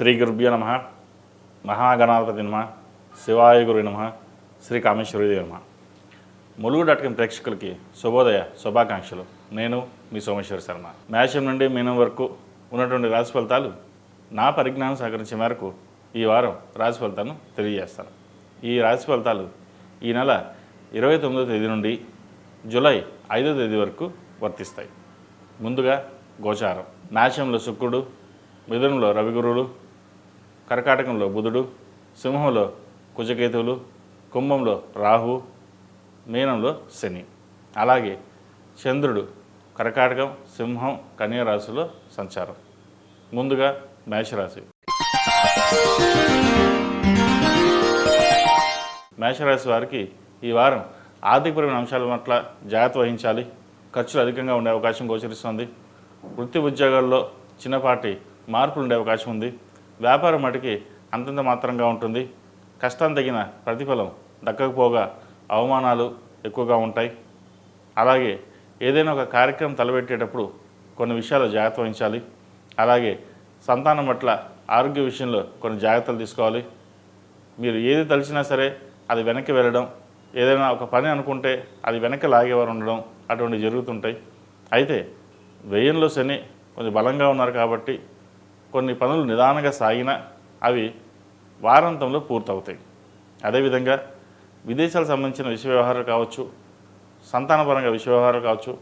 శ్రీ గురుభ్యో నమ. మహాగణాధిపతి నమ. శివాయ గురు నమ. శ్రీ కామేశ్వరదేవి నమ. ములుగు.com ప్రేక్షకులకి శుభోదయ శుభాకాంక్షలు. నేను మీ సోమేశ్వర శర్మ. మేషం నుండి మీనం వరకు ఉన్నటువంటి రాశి ఫలితాలు నా పరిజ్ఞానం సహకరించే మేరకు ఈ వారం రాశి ఫలితాలను తెలియజేస్తాను. ఈ రాశి ఫలితాలు ఈ నెల 29వ తేదీ నుండి జూలై 5వ తేదీ వరకు వర్తిస్తాయి. ముందుగా గోచారం. మేషంలో శుక్రుడు, మిథునంలో రవిగురువులు, కర్కాటకంలో బుధుడు, సింహంలో కుజకేతువులు, కుంభంలో రాహు, మీనంలో శని. అలాగే చంద్రుడు కర్కాటకం, సింహం, కన్యా రాశిలో సంచారం. ముందుగా మేషరాశి. మేషరాశి వారికి ఈ వారం ఆర్థికపరమైన అంశాల పట్ల జాగ్రత్త వహించాలి. ఖర్చులు అధికంగా ఉండే అవకాశం గోచరిస్తుంది. వృత్తి ఉద్యోగాల్లో చిన్నపాటి మార్పులు ఉండే అవకాశం ఉంది. వ్యాపారం మటుకి అంతంత మాత్రంగా ఉంటుంది. కష్టం తగిన ప్రతిఫలం దక్కకపోగా అవమానాలు ఎక్కువగా ఉంటాయి. అలాగే ఏదైనా ఒక కార్యక్రమం తలపెట్టేటప్పుడు కొన్ని విషయాలు జాగ్రత్త వహించాలి. అలాగే సంతానం పట్ల ఆరోగ్య విషయంలో కొన్ని జాగ్రత్తలు తీసుకోవాలి. మీరు ఏది తలిచినా సరే అది వెనక్కి వెళ్ళడం, ఏదైనా ఒక పని అనుకుంటే అది వెనక్కి లాగేవారు ఉండడం అటువంటి జరుగుతుంటాయి. అయితే వ్యయంలో శని కొంచెం బలంగా ఉన్నారు కాబట్టి కొన్ని పనులు నిదానంగా సాగినా అవి వారాంతంలో పూర్తవుతాయి. అదేవిధంగా విదేశాలకు సంబంధించిన విషయ వ్యవహారాలు కావచ్చు, సంతానపరంగా విషయ వ్యవహారాలు కావచ్చు,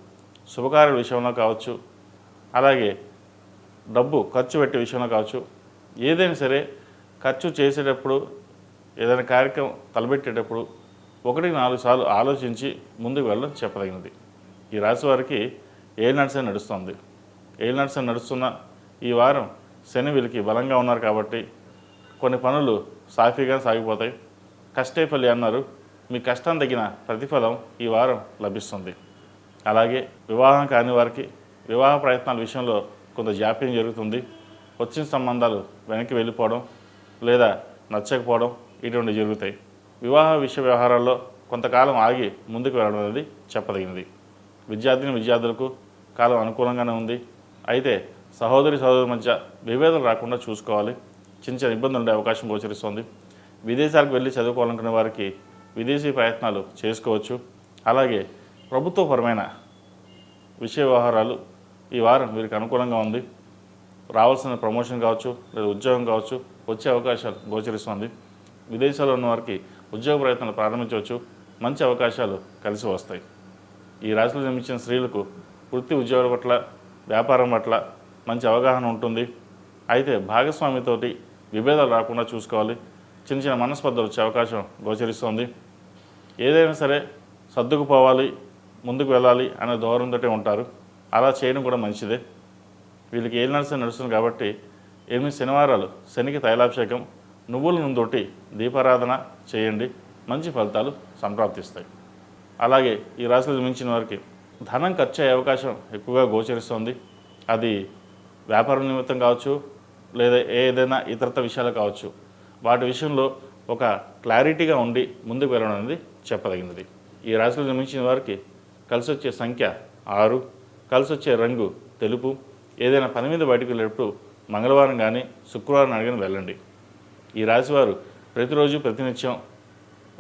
శుభకార్యాల విషయంలో కావచ్చు, అలాగే డబ్బు ఖర్చు పెట్టే విషయంలో కావచ్చు, ఏదైనా సరే ఖర్చు చేసేటప్పుడు ఏదైనా కార్యక్రమం తలపెట్టేటప్పుడు 1-4 సార్లు ఆలోచించి ముందుకు వెళ్ళడం చెప్పదగినది. ఈ రాశి వారికి ఏలినాటి నడుస్తుంది. ఏలినాటి నడుస్తున్న ఈ వారం శని వీళ్ళకి బలంగా ఉన్నారు కాబట్టి కొన్ని పనులు సాఫీగా సాగిపోతాయి. కష్టే ఫలి అన్నారు. మీ కష్టం తగిన ప్రతిఫలం ఈ వారం లభిస్తుంది. అలాగే వివాహం కాని వారికి వివాహ ప్రయత్నాల విషయంలో కొంత జాప్యం జరుగుతుంది. వచ్చిన సంబంధాలు వెనక్కి వెళ్ళిపోవడం లేదా నచ్చకపోవడం ఇటువంటి జరుగుతాయి. వివాహ విషయ వ్యవహారాల్లో కొంతకాలం ఆగి ముందుకు వెళ్ళడం అనేది చెప్పదగినది. విద్యార్థులకు కాలం అనుకూలంగానే ఉంది. అయితే సహోదరుల మధ్య విభేదాలు రాకుండా చూసుకోవాలి. చిన్న ఇబ్బందులు ఉండే అవకాశం గోచరిస్తుంది. విదేశాలకు వెళ్ళి చదువుకోవాలనుకునే వారికి విదేశీ ప్రయత్నాలు చేసుకోవచ్చు. అలాగే ప్రభుత్వపరమైన విషయ వ్యవహారాలు ఈ వారం వీరికి అనుకూలంగా ఉంది. రావాల్సిన ప్రమోషన్ కావచ్చు లేదా ఉద్యోగం కావచ్చు వచ్చే అవకాశాలు గోచరిస్తుంది. విదేశాల్లో ఉన్న వారికి ఉద్యోగ ప్రయత్నాలు ప్రారంభించవచ్చు. మంచి అవకాశాలు కలిసి వస్తాయి. ఈ రాశిలో జన్మించిన స్త్రీలకు వృత్తి ఉద్యోగాల పట్ల వ్యాపారం పట్ల మంచి అవగాహన ఉంటుంది. అయితే భాగస్వామితోటి విభేదాలు రాకుండా చూసుకోవాలి. చిన్న మనస్పర్ధలు వచ్చే అవకాశం గోచరిస్తుంది. ఏదైనా సరే సర్దుకుపోవాలి, ముందుకు వెళ్ళాలి అనే ధోరణితో ఉంటారు. అలా చేయడం కూడా మంచిదే. వీళ్ళకి ఏలినాటి నడుస్తుంది కాబట్టి 8 శనివారాలు శనికి తైలాభిషేకం, నువ్వుల నూనెతోటి దీపారాధన చేయండి. మంచి ఫలితాలు సంప్రాప్తిస్తాయి. అలాగే ఈ రాశిలో జన్మించిన వారికి ధనం ఖర్చు అయ్యే అవకాశం ఎక్కువగా గోచరిస్తుంది. అది వ్యాపారం నిమిత్తం కావచ్చు లేదా ఏదైనా ఇతరత విషయాలు కావచ్చు. వాటి విషయంలో ఒక క్లారిటీగా ఉండి ముందుకు వెళ్ళడం అనేది చెప్పదగినది. ఈ రాశిలో జన్మించిన వారికి కలిసి వచ్చే సంఖ్య 6, కలిసి వచ్చే రంగు తెలుపు. ఏదైనా పని మీద బయటకు వెళ్ళేటప్పుడు మంగళవారం కానీ శుక్రవారం అడిగిన వెళ్ళండి. ఈ రాశివారు ప్రతిరోజు ప్రతినిత్యం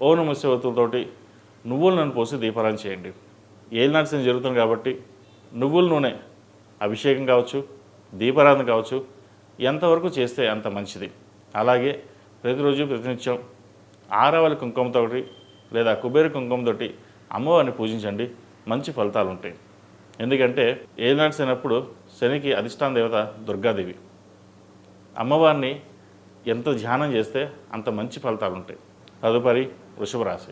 ఓం నమః శివాయతోటి నువ్వుల నూనె పోసి దీపారాధన చేయండి. ఏలినాటి శని జరుగుతుంది కాబట్టి నువ్వుల నూనె అభిషేకం కావచ్చు, దీపారాధన కావచ్చు, ఎంతవరకు చేస్తే అంత మంచిది. అలాగే ప్రతిరోజు ప్రతినిత్యం ఆరవలి కుంకుమతోటి లేదా కుబేర కుంకుమతోటి అమ్మవారిని పూజించండి. మంచి ఫలితాలు ఉంటాయి. ఎందుకంటే ఏలినాటి శనప్పుడు శనికి అధిష్టాన దేవత దుర్గాదేవి. అమ్మవారిని ఎంత ధ్యానం చేస్తే అంత మంచి ఫలితాలు ఉంటాయి. తదుపరి వృషభ రాశి.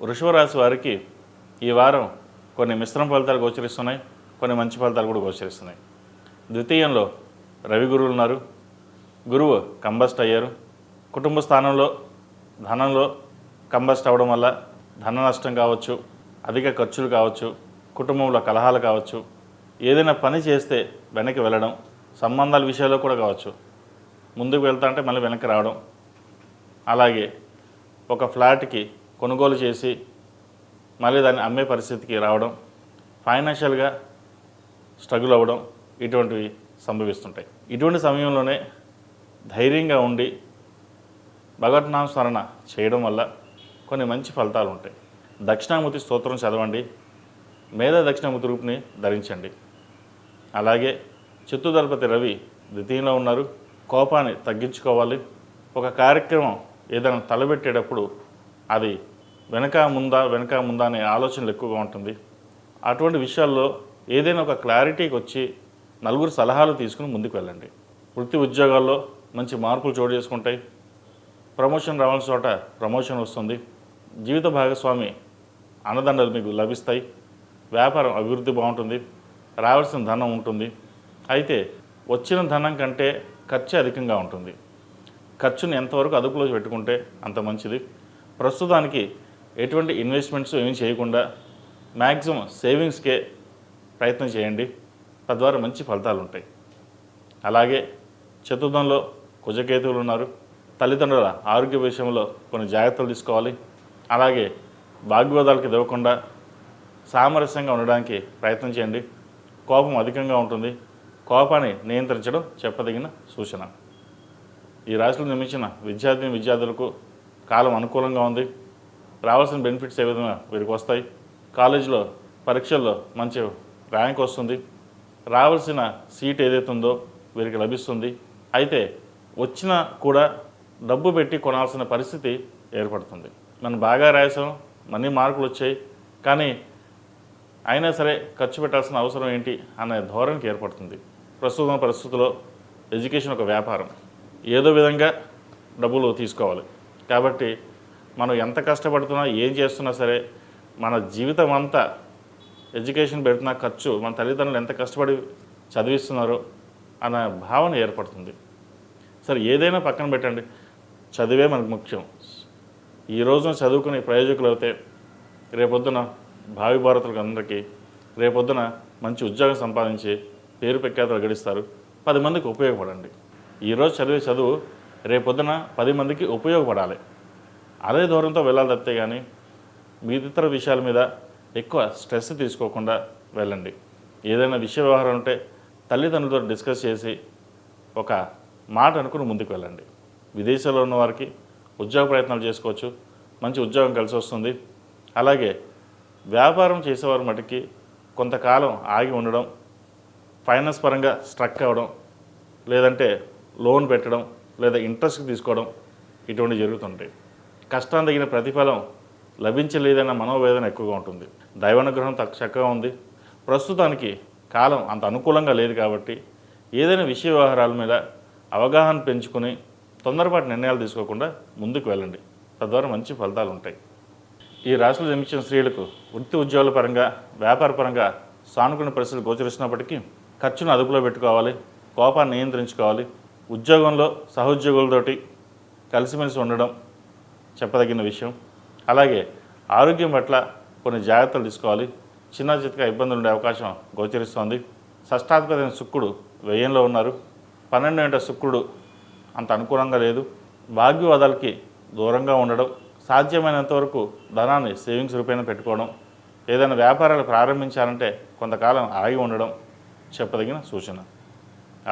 వృషభ రాశి వారికి ఈ వారం కొన్ని మిశ్రమ ఫలితాలు గోచరిస్తున్నాయి. కొన్ని మంచి ఫలితాలు కూడా గోచరిస్తున్నాయి. ద్వితీయంలో రవి గురువులు ఉన్నారు. గురువు కంబస్ట్ అయ్యారు. కుటుంబ స్థానంలో ధనంలో కంబస్ట్ అవ్వడం వల్ల ధన నష్టం కావచ్చు, అధిక ఖర్చులు కావచ్చు, కుటుంబంలో కలహాలు కావచ్చు, ఏదైనా పని చేస్తే వెనక్కి వెళ్ళడం, సంబంధాల విషయాల్లో కూడా కావచ్చు. ముందుకు వెళ్తా అంటే మళ్ళీ వెనక్కి రావడం. అలాగే ఒక ఫ్లాట్కి కొనుగోలు చేసి మళ్ళీ దాన్ని అమ్మే పరిస్థితికి రావడం, ఫైనాన్షియల్గా స్ట్రగుల్ అవ్వడం, ఇటువంటివి సంభవిస్తుంటాయి. ఇటువంటి సమయంలోనే ధైర్యంగా ఉండి భగవద్నామ స్మరణ చేయడం వల్ల కొన్ని మంచి ఫలితాలు ఉంటాయి. దక్షిణామూర్తి స్తోత్రం చదవండి, మేధ దక్షిణామూర్తి రూపుని ధరించండి. అలాగే చతుర్దళపతి రవి ద్వితీయంలో ఉన్నారు, కోపాన్ని తగ్గించుకోవాలి. ఒక కార్యక్రమం ఏదైనా తలబెట్టేటప్పుడు అది వెనక ముందా అనే ఆలోచనలు ఎక్కువగా ఉంటుంది. అటువంటి విషయాల్లో ఏదైనా ఒక క్లారిటీకి వచ్చి నలుగురు సలహాలు తీసుకుని ముందుకు వెళ్ళండి. వృత్తి ఉద్యోగాల్లో మంచి మార్పులు చోటు చేసుకుంటాయి. ప్రమోషన్ రావాల్సిన చోట ప్రమోషన్ వస్తుంది. జీవిత భాగస్వామి అన్నదండలు మీకు లభిస్తాయి. వ్యాపారం అభివృద్ధి బాగుంటుంది. రావాల్సిన ధనం ఉంటుంది. అయితే వచ్చిన ధనం కంటే ఖర్చు అధికంగా ఉంటుంది. ఖర్చుని ఎంతవరకు అదుపులో పెట్టుకుంటే అంత మంచిది. ప్రస్తుతానికి ఎటువంటి ఇన్వెస్ట్మెంట్స్ ఏమీ చేయకుండా మ్యాక్సిమం సేవింగ్స్కే ప్రయత్నం చేయండి. తద్వారా మంచి ఫలితాలు ఉంటాయి. అలాగే చతుర్థంలో కుజకేతువులు ఉన్నారు. తల్లిదండ్రుల ఆరోగ్య విషయంలో కొన్ని జాగ్రత్తలు తీసుకోవాలి. అలాగే వాగ్వివాదాలకు ఇవ్వకుండా సామరస్యంగా ఉండడానికి ప్రయత్నం చేయండి. కోపం అధికంగా ఉంటుంది. కోపాన్ని నియంత్రించడం చెప్పదగిన సూచన. ఈ రాశిలో నిర్మించిన విద్యార్థులకు కాలం అనుకూలంగా ఉంది. రావాల్సిన బెనిఫిట్స్ ఏ విధంగా వీరికి వస్తాయి. కాలేజీలో పరీక్షల్లో మంచి ర్యాంక్ వస్తుంది. రావాల్సిన సీట్ ఏదైతే ఉందో వీరికి లభిస్తుంది. అయితే వచ్చినా కూడా డబ్బు పెట్టి కొనాల్సిన పరిస్థితి ఏర్పడుతుంది. మనం బాగా రాసాం, మనీ మార్కులు వచ్చాయి, కానీ అయినా సరే ఖర్చు పెట్టాల్సిన అవసరం ఏంటి అనే ధోరణికి ఏర్పడుతుంది. ప్రస్తుతం పరిస్థితుల్లో ఎడ్యుకేషన్ ఒక వ్యాపారం. ఏదో విధంగా డబ్బులు తీసుకోవాలి. కాబట్టి మనం ఎంత కష్టపడుతున్నా ఏం చేస్తున్నా సరే మన జీవితం అంతా ఎడ్యుకేషన్ పెడుతున్న ఖర్చు మన తల్లిదండ్రులు ఎంత కష్టపడి చదివిస్తున్నారో అనే భావన ఏర్పడుతుంది. సరే ఏదైనా పక్కన పెట్టండి, చదివే మనకు ముఖ్యం. ఈ రోజున చదువుకునే ప్రయోజకులు అయితే రేపొద్దున భావి భారతులకు అందరికీ రేపొద్దున మంచి ఉద్యోగం సంపాదించి పేరు ప్రఖ్యాతులు గడిస్తారు. 10 మందికి ఉపయోగపడండి. ఈరోజు చదివే చదువు రేపొద్దున 10 మందికి ఉపయోగపడాలి. అదే దూరంతో వెళ్ళాలి తప్పితే కానీ మిగతా విషయాల మీద ఎక్కువ స్ట్రెస్ తీసుకోకుండా వెళ్ళండి. ఏదైనా విషయ వ్యవహారం ఉంటే తల్లిదండ్రులతో డిస్కస్ చేసి ఒక మాట అనుకుని ముందుకు వెళ్ళండి. విదేశాల్లో ఉన్న వారికి ఉద్యోగ ప్రయత్నాలు చేసుకోవచ్చు. మంచి ఉద్యోగం కలిసి వస్తుంది. అలాగే వ్యాపారం చేసేవారి మటుకి కొంతకాలం ఆగి ఉండడం, ఫైనాన్స్ పరంగా స్ట్రక్ అవ్వడం, లేదంటే లోన్ పెట్టడం, లేదా ఇంట్రెస్ట్కి తీసుకోవడం ఇటువంటివి జరుగుతుంటాయి. కష్టం తగిన ప్రతిఫలం లభించలేదన్న మనోవేదన ఎక్కువగా ఉంటుంది. దైవానుగ్రహం చక్కగా ఉంది. ప్రస్తుతానికి కాలం అంత అనుకూలంగా లేదు కాబట్టి ఏదైనా విషయ వ్యవహారాల మీద అవగాహన పెంచుకొని తొందరపాటు నిర్ణయాలు తీసుకోకుండా ముందుకు వెళ్ళండి. తద్వారా మంచి ఫలితాలు ఉంటాయి. ఈ రాశిలో జన్మించిన స్త్రీలకు వృత్తి ఉద్యోగాల పరంగా, వ్యాపార పరంగా సానుకూల పరిస్థితులు గోచరిస్తున్నప్పటికీ ఖర్చును అదుపులో పెట్టుకోవాలి. కోపాన్ని నియంత్రించుకోవాలి. ఉద్యోగంలో సహోద్యోగులతోటి కలిసిమెలిసి ఉండడం చెప్పదగిన విషయం. అలాగే ఆరోగ్యం పట్ల కొన్ని జాగ్రత్తలు తీసుకోవాలి. చిన్న చితక ఇబ్బందులు ఉండే అవకాశం గోచరిస్తోంది. షష్టాధిపతి శుక్రుడు వ్యయంలో ఉన్నారు. 12వ శుక్రుడు అంత అనుకూలంగా లేదు. వాగ్వివాదాలకి దూరంగా ఉండడం, సాధ్యమైనంత వరకు ధనాన్ని సేవింగ్స్ రూపేణ పెట్టుకోవడం, ఏదైనా వ్యాపారాలు ప్రారంభించాలంటే కొంతకాలం ఆగి ఉండడం చెప్పదగిన సూచన.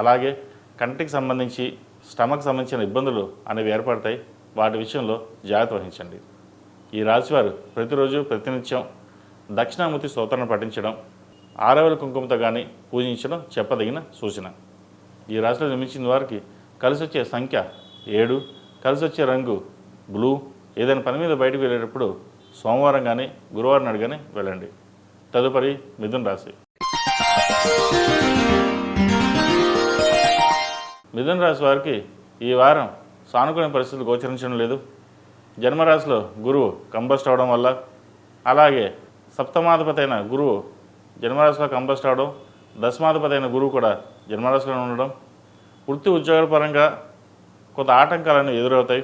అలాగే కంటికి సంబంధించి స్టమక్ సంబంధించిన ఇబ్బందులు అనేవి ఏర్పడతాయి. వాటి విషయంలో జాగ్రత్త వహించండి. ఈ రాశివారు ప్రతిరోజు ప్రతినిత్యం దక్షిణామూర్తి స్తోత్రాన్ని పఠించడం, ఆరవెల కుంకుమతో కానీ పూజించడం చెప్పదగిన సూచన. ఈ రాశిలో జన్మించిన వారికి కలిసి వచ్చే సంఖ్య 7, కలిసి వచ్చే రంగు బ్లూ. ఏదైనా పని మీద బయటకు వెళ్ళేటప్పుడు సోమవారం కానీ గురువారం నాడు కానీ వెళ్ళండి. తదుపరి మిథున రాశి. మిథున రాశి వారికి ఈ వారం సానుకూల పరిస్థితులు గోచరించడం లేదు. జన్మరాశిలో గురువు కంబస్ట్ అవడం వల్ల, అలాగే సప్తమాధిపతి అయిన గురువు జన్మరాశిలో కంబస్ట్ అవడం, దశమాధిపతి అయిన గురువు కూడా జన్మరాశిలో ఉండడం, వృత్తి ఉద్యోగాల పరంగా కొంత ఆటంకాలను ఎదురవుతాయి.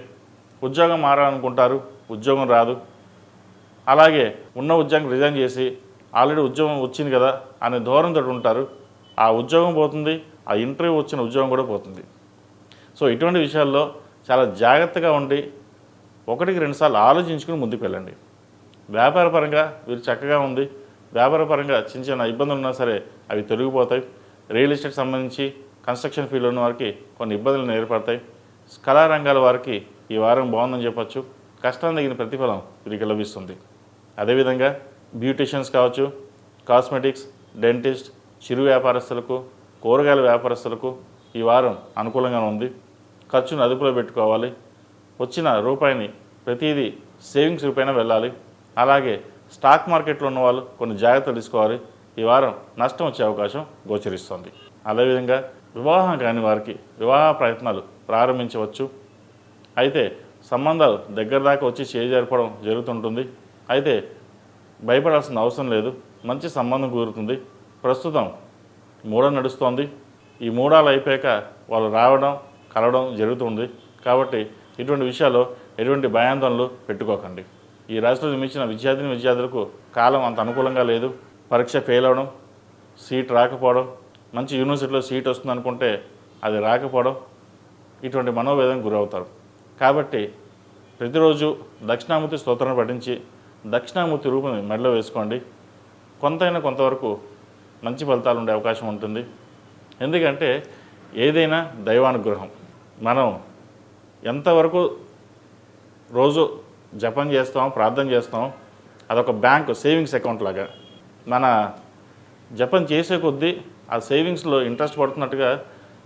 ఉద్యోగం మారాలనుకుంటారు, ఉద్యోగం రాదు. అలాగే ఉన్న ఉద్యోగం రిజైన్ చేసి ఆల్రెడీ ఉద్యోగం వచ్చింది కదా అనే ధోరణితో ఉంటారు. ఆ ఉద్యోగం పోతుంది, ఆ ఇంటర్వ్యూ వచ్చిన ఉద్యోగం కూడా పోతుంది. సో ఇటువంటి విషయాల్లో చాలా జాగ్రత్తగా ఉండి 1-2 సార్లు ఆలోచించుకుని ముందుకు వెళ్ళండి. వ్యాపార పరంగా వీరు చక్కగా ఉంది. వ్యాపార పరంగా చిన్న చిన్న ఇబ్బందులు ఉన్నా సరే అవి తొలగిపోతాయి. రియల్ ఎస్టేట్ సంబంధించి కన్స్ట్రక్షన్ ఫీల్డ్లో ఉన్న వారికి కొన్ని ఇబ్బందులు ఏర్పడతాయి. కళారంగాల వారికి ఈ వారం బాగుందని చెప్పచ్చు. కష్టం తగిన ప్రతిఫలం వీరికి లభిస్తుంది. అదేవిధంగా బ్యూటీషియన్స్ కావచ్చు, కాస్మెటిక్స్, డెంటిస్ట్, చిరు వ్యాపారస్తులకు, కూరగాయల వ్యాపారస్తులకు ఈ వారం అనుకూలంగా ఉంది. ఖర్చును అదుపులో పెట్టుకోవాలి. వచ్చిన రూపాయిని ప్రతిదీ సేవింగ్స్ రూపాయిన వెళ్ళాలి. అలాగే స్టాక్ మార్కెట్లో ఉన్న వాళ్ళు కొన్ని జాగ్రత్తలు తీసుకోవాలి. ఈ వారం నష్టం వచ్చే అవకాశం గోచరిస్తుంది. అదేవిధంగా వివాహం కాని వారికి వివాహ ప్రయత్నాలు ప్రారంభించవచ్చు. అయితే సంబంధాలు దగ్గర దాకా వచ్చి చేజారిపోవడం జరుగుతుంటుంది. అయితే భయపడాల్సిన అవసరం లేదు. మంచి సంబంధం కుదురుతుంది. ప్రస్తుతం మూడ నడుస్తోంది. ఈ మూడాలు అయిపోయాక వాళ్ళు రావడం కలవడం జరుగుతుంది. కాబట్టి ఇటువంటి విషయాల్లో ఎటువంటి భయాందోళనలు పెట్టుకోకండి. ఈ రాశిలో జన్మించిన విద్యార్థులకు కాలం అంత అనుకూలంగా లేదు. పరీక్ష ఫెయిల్ అవడం, సీట్ రాకపోవడం, మంచి యూనివర్సిటీలో సీట్ వస్తుంది అనుకుంటే అది రాకపోవడం, ఇటువంటి మనోవేదనకు గురవుతారు. కాబట్టి ప్రతిరోజు దక్షిణామూర్తి స్తోత్రాన్ని పఠించి దక్షిణామూర్తి రూపుని మెడలో వేసుకోండి. కొంతవరకు మంచి ఫలితాలు ఉండే అవకాశం ఉంటుంది. ఎందుకంటే ఏదైనా దైవానుగ్రహం. మనం ఎంతవరకు రోజు జపం చేస్తాం, ప్రార్థన చేస్తాం, అదొక బ్యాంకు సేవింగ్స్ అకౌంట్ లాగా. మన జపం చేసే కొద్దీ ఆ సేవింగ్స్లో ఇంట్రెస్ట్ పడుతున్నట్టుగా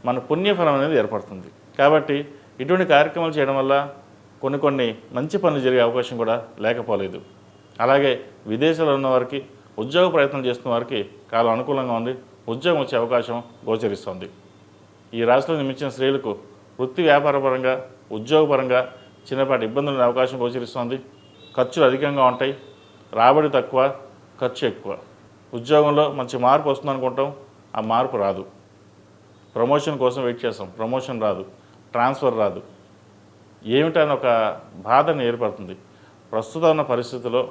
మన పుణ్యఫలం అనేది ఏర్పడుతుంది. కాబట్టి ఇటువంటి కార్యక్రమాలు చేయడం వల్ల కొన్ని మంచి పనులు జరిగే అవకాశం కూడా లేకపోలేదు. అలాగే విదేశాల్లో ఉన్న వారికి, ఉద్యోగ ప్రయత్నం చేస్తున్న వారికి కాలం అనుకూలంగా ఉంది. ఉద్యోగం వచ్చే అవకాశం గోచరిస్తుంది. ఈ రాశిలో జన్మించిన స్త్రీలకు వృత్తి వ్యాపారపరంగా, ఉద్యోగపరంగా చిన్నపాటి ఇబ్బందులు ఉండే అవకాశం గోచరిస్తుంది. ఖర్చులు అధికంగా ఉంటాయి. రాబడి తక్కువ, ఖర్చు ఎక్కువ. ఉద్యోగంలో మంచి మార్పు వస్తుంది అనుకుంటాం, ఆ మార్పు రాదు. ప్రమోషన్ కోసం వెయిట్ చేస్తాం, ప్రమోషన్ రాదు, ట్రాన్స్ఫర్ రాదు. ఏమిటని ఒక బాధను ఏర్పడుతుంది. ప్రస్తుతం ఉన్న పరిస్థితిలో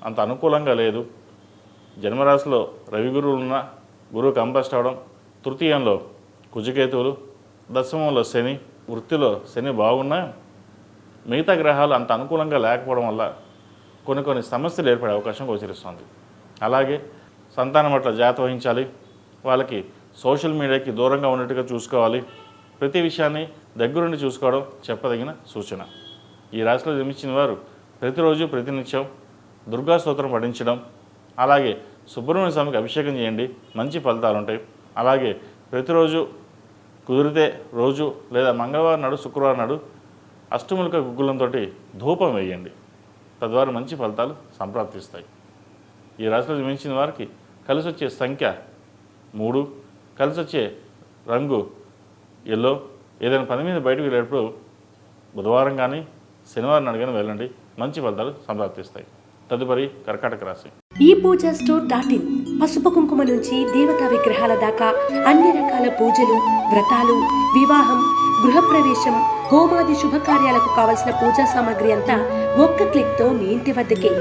అంత అనుకూలంగా లేదు. జన్మరాశిలో రవి గురువులు ఉన్న గురువు కంబస్ట్ అవడం, తృతీయంలో కుజకేతువులు, దశమంలో శని, వృత్తిలో శని బాగున్నా మిగతా గ్రహాలు అంత అనుకూలంగా లేకపోవడం వల్ల కొన్ని సమస్యలు ఏర్పడే అవకాశం గోచరిస్తుంది. అలాగే సంతానం పట్ల జాగ్రత్త వహించాలి. వాళ్ళకి సోషల్ మీడియాకి దూరంగా ఉన్నట్టుగా చూసుకోవాలి. ప్రతి విషయాన్ని దగ్గరుండి చూసుకోవడం చెప్పదగిన సూచన. ఈ రాశిలో జన్మించిన వారు ప్రతిరోజు ప్రతినిత్యం దుర్గా స్తోత్రం పఠించడం, అలాగే సుబ్రహ్మణ్య స్వామికి అభిషేకం చేయండి, మంచి ఫలితాలు ఉంటాయి. అలాగే ప్రతిరోజు కుదిరితే రోజు లేదా మంగళవారం నాడు, శుక్రవారం నాడు అష్టములక గుగ్గులంతో ధూపం వేయండి. తద్వారా మంచి ఫలితాలు సంప్రాప్తిస్తాయి. ఈ రాశిలో జన్మించిన వారికి కలిసి వచ్చే సంఖ్య 3, కలిసి వచ్చే రంగు ఎల్లో. ఏదైనా పని మీద బయటకు వెళ్ళేటప్పుడు బుధవారం కానీ శనివారం నాడు కానీ వెళ్ళండి, మంచి ఫలితాలు సంప్రాప్తిస్తాయి. తదుపరి కర్కాటక రాశి. ఈ పూజ స్టోర్ .in పసుపు కుంకుమ నుంచి దేవతా విగ్రహాల దాకా అన్ని రకాల పూజలు, వ్రతాలు, వివాహం, గృహప్రవేశం, హోమాది శుభకార్యాలకు కావలసిన పూజా సామాగ్రి అంతా ఒక్క క్లిక్తో మీ ఇంటి వద్దకే.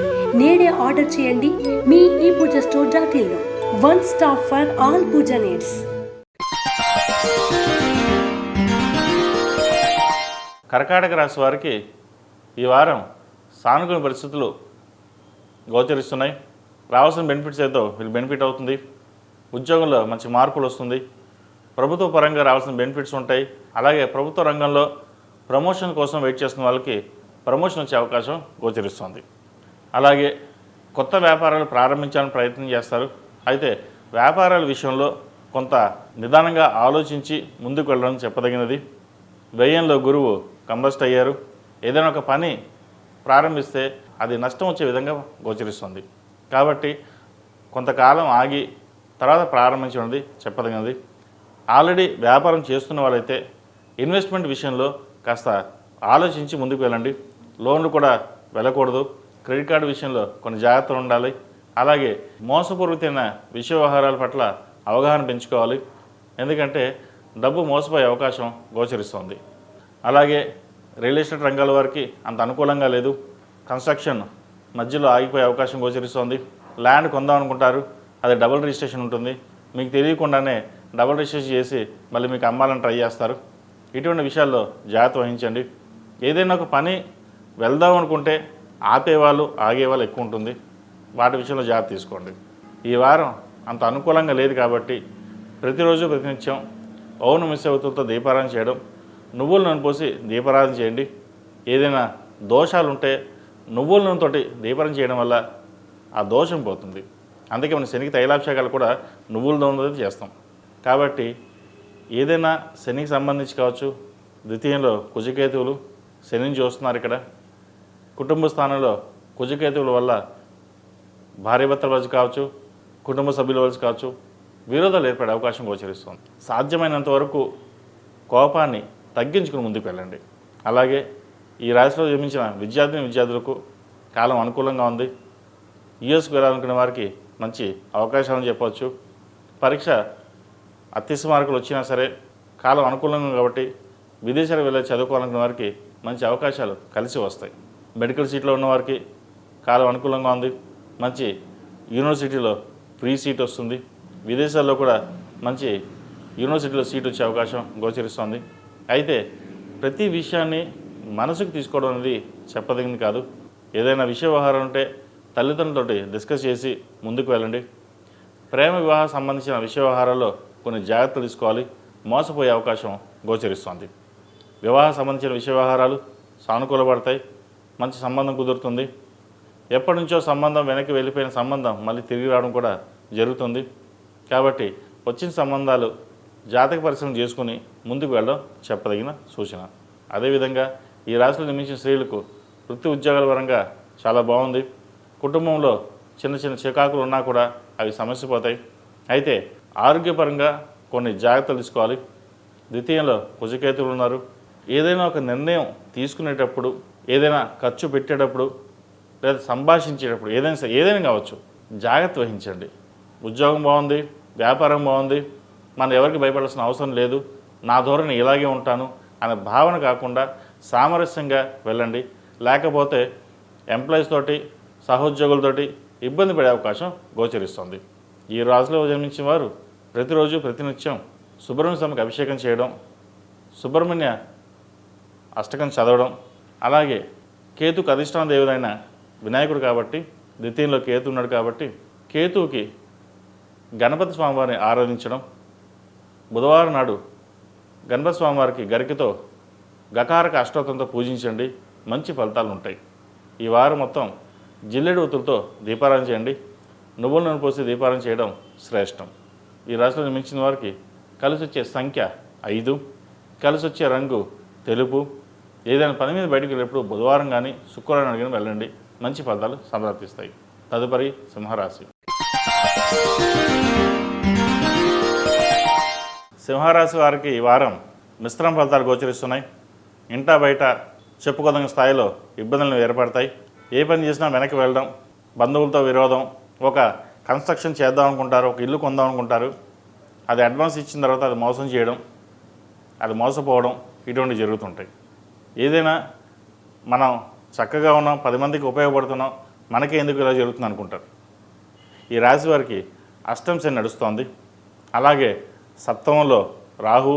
నేడే ఆర్డర్ చేయండి మీ ఈ పూజ స్టోర్ .in లో. One stop for all puja needs. కర్కాటక రాశి వారికి ఈ వారం సానుకూల పరిస్థితులు గోచరిస్తున్నాయి. రావాల్సిన బెనిఫిట్స్ ఏదో వీళ్ళు బెనిఫిట్ అవుతుంది. ఉద్యోగంలో మంచి మార్పులు వస్తుంది. ప్రభుత్వ పరంగా రావాల్సిన బెనిఫిట్స్ ఉంటాయి. అలాగే ప్రభుత్వ రంగంలో ప్రమోషన్ కోసం వెయిట్ చేస్తున్న వాళ్ళకి ప్రమోషన్ వచ్చే అవకాశం గోచరిస్తుంది. అలాగే కొత్త వ్యాపారాలు ప్రారంభించాలని ప్రయత్నం చేస్తారు. అయితే వ్యాపారాల విషయంలో కొంత నిదానంగా ఆలోచించి ముందుకు వెళ్ళడం చెప్పదగినది. వ్యయంలో గురువు కంబస్ట్ అయ్యారు. ఏదైనా ఒక పని ప్రారంభిస్తే అది నష్టం వచ్చే విధంగా గోచరిస్తుంది. కాబట్టి కొంతకాలం ఆగి తర్వాత ప్రారంభించినది చెప్పదగినది. ఆల్రెడీ వ్యాపారం చేస్తున్న వాళ్ళైతే ఇన్వెస్ట్మెంట్ విషయంలో కాస్త ఆలోచించి ముందుకు వెళ్ళండి. లోన్లు కూడా వెళ్ళకూడదు. క్రెడిట్ కార్డు విషయంలో కొన్ని జాగ్రత్తలు ఉండాలి. అలాగే మోసపూరితమైన విషయ వ్యవహారాల పట్ల అవగాహన పెంచుకోవాలి. ఎందుకంటే డబ్బు మోసపోయే అవకాశం గోచరిస్తుంది. అలాగే రియల్ ఎస్టేట్ రంగాల వారికి అంత అనుకూలంగా లేదు. కన్స్ట్రక్షన్ మధ్యలో ఆగిపోయే అవకాశం గోచరిస్తుంది. ల్యాండ్ కొందాం అనుకుంటారు, అది డబుల్ రిజిస్ట్రేషన్ ఉంటుంది. మీకు తెలియకుండానే డబుల్ రిజిస్ట్రేషన్ చేసి మళ్ళీ మీకు అమ్మాలని ట్రై చేస్తారు. ఇటువంటి విషయాల్లో జాగ్రత్త వహించండి. ఏదైనా ఒక పని వెళ్దాం అనుకుంటే ఆపేవాళ్ళు ఆగేవాళ్ళు ఎక్కువ ఉంటుంది. వాటి విషయంలో జాగ్రత్త తీసుకోండి. ఈ వారం అంత అనుకూలంగా లేదు కాబట్టి ప్రతిరోజు ప్రతినిత్యం పౌర్ణమిశవతులతో దీపారాధన చేయడం, నువ్వుల నూనె పోసి దీపారాధన చేయండి. ఏదైనా దోషాలు ఉంటే నువ్వుల నూనెతోటి దీపారాధన చేయడం వల్ల ఆ దోషం పోతుంది. అందుకే మన శనికి తైలాభిషేకాలు కూడా నువ్వుల నూనెతో చేస్తాం. కాబట్టి ఏదైనా శనికి సంబంధించి కావచ్చు, ద్వితీయంలో కుజకేతువులు శనిని చూస్తున్నారు. ఇక్కడ కుటుంబ స్థానంలో కుజకేతువుల వల్ల భార్యాభర్తల మధ్య కావచ్చు, కుటుంబ సభ్యుల మధ్య కావచ్చు విరోధాలు ఏర్పడే అవకాశం గోచరిస్తుంది. సాధ్యమైనంత వరకు కోపాన్ని తగ్గించుకుని ముందుకు వెళ్ళండి. అలాగే ఈ రాశిలో జన్మించిన విద్యార్థులకు కాలం అనుకూలంగా ఉంది. యూఎస్కి వెళ్ళాలనుకునే వారికి మంచి అవకాశాలని చెప్పవచ్చు. పరీక్ష అత్యవసర మార్కులు వచ్చినా సరే కాలం అనుకూలంగా కాబట్టి విదేశాలకు వెళ్ళి చదువుకోవాలనుకునే వారికి మంచి అవకాశాలు కలిసి వస్తాయి. మెడికల్ సీట్లో ఉన్నవారికి కాలం అనుకూలంగా ఉంది. మంచి యూనివర్సిటీలో ఫ్రీ సీట్ వస్తుంది. విదేశాల్లో కూడా మంచి యూనివర్సిటీలో సీట్ వచ్చే అవకాశం గోచరిస్తుంది. అయితే ప్రతి విషయాన్ని మనసుకు తీసుకోవడం అనేది చెప్పదగింది కాదు. ఏదైనా విషయ వ్యవహారం ఉంటే తల్లిదండ్రులతోటి డిస్కస్ చేసి ముందుకు వెళ్ళండి. ప్రేమ వివాహం సంబంధించిన విషయ వ్యవహారాల్లో కొన్ని జాగ్రత్తలు తీసుకోవాలి. మోసపోయే అవకాశం గోచరిస్తుంది. వివాహం సంబంధించిన విషయ వ్యవహారాలు సానుకూలపడతాయి. మంచి సంబంధం కుదురుతుంది. ఎప్పటి నుంచో సంబంధం వెనక్కి వెళ్ళిపోయిన సంబంధం మళ్ళీ తిరిగి రావడం కూడా జరుగుతుంది. కాబట్టి వచ్చిన సంబంధాలు జాతక పరిశ్రమ చేసుకుని ముందుకు వెళ్ళడం చెప్పదగిన సూచన. అదేవిధంగా ఈ రాశిలో జన్మించిన స్త్రీలకు వృత్తి ఉద్యోగాల పరంగా చాలా బాగుంది. కుటుంబంలో చిన్న చిన్న చికాకులు ఉన్నా కూడా అవి సమస్య పోతాయి. అయితే ఆరోగ్యపరంగా కొన్ని జాగ్రత్తలు తీసుకోవాలి. ద్వితీయంలో కుజకేతువులు ఉన్నారు. ఏదైనా ఒక నిర్ణయం తీసుకునేటప్పుడు, ఏదైనా ఖర్చు పెట్టేటప్పుడు, లేదా సంభాషించేటప్పుడు ఏదైనా కావచ్చు జాగ్రత్త వహించండి. ఉద్యోగం బాగుంది, వ్యాపారం బాగుంది, మనం ఎవరికి భయపడాల్సిన అవసరం లేదు, నా ధోరణి ఇలాగే ఉంటాను అనే భావన కాకుండా సామరస్యంగా వెళ్ళండి. లేకపోతే ఎంప్లాయీస్ తోటి, సహోద్యోగులతోటి ఇబ్బంది పడే అవకాశం గోచరిస్తుంది. ఈ రాశిలో జన్మించిన వారు ప్రతిరోజు ప్రతినిత్యం సుబ్రహ్మణ్య స్వామికి అభిషేకం చేయడం, సుబ్రహ్మణ్య అష్టకం చదవడం, అలాగే కేతుకు అధిష్టాన దేవుడైన వినాయకుడు కాబట్టి, ద్వితీయంలో కేతు ఉన్నాడు కాబట్టి కేతువుకి గణపతి స్వామివారిని ఆరాధించడం, బుధవారం నాడు గణపతి స్వామివారికి గరికతో గకారక అష్టోత్తంతో పూజించండి. మంచి ఫలితాలు ఉంటాయి. ఈ వారం మొత్తం జిల్లెడు ఒత్తులతో దీపారాధన చేయండి. నువ్వుల నూనె పోసి దీపారాధన చేయడం శ్రేష్టం. ఈ రాశిలో జన్మించిన వారికి కలిసి వచ్చే సంఖ్య 5, కలిసి వచ్చే రంగు తెలుపు. ఏదైనా పని మీద బయటకు వెళ్ళేప్పుడు బుధవారం కానీ శుక్రవారం అడిగిన వెళ్ళండి. మంచి ఫలితాలు సంప్రాప్తిస్తాయి. తదుపరి సింహరాశి. సింహరాశి వారికి ఈ వారం మిశ్రమ ఫలితాలు గోచరిస్తున్నాయి. ఇంటా బయట చెప్పుకోదగిన స్థాయిలో ఇబ్బందులు ఏర్పడతాయి. ఏ పని చేసినా వెనక్కి వెళ్ళడం, బంధువులతో విరోధం, ఒక కన్స్ట్రక్షన్ చేద్దాం అనుకుంటారు, ఒక ఇల్లు కొందాం అనుకుంటారు, అది అడ్వాన్స్ ఇచ్చిన తర్వాత అది మోసం చేయడం, అది మోసపోవడం, ఇటువంటివి జరుగుతుంటాయి. ఏదైనా మనం చక్కగా ఉన్నాం, 10 మందికి ఉపయోగపడుతున్నాం, మనకే ఎందుకు ఇలా జరుగుతుంది అనుకుంటారు. ఈ రాశి వారికి అష్టమ శని నడుస్తోంది. అలాగే సప్తమంలో రాహు,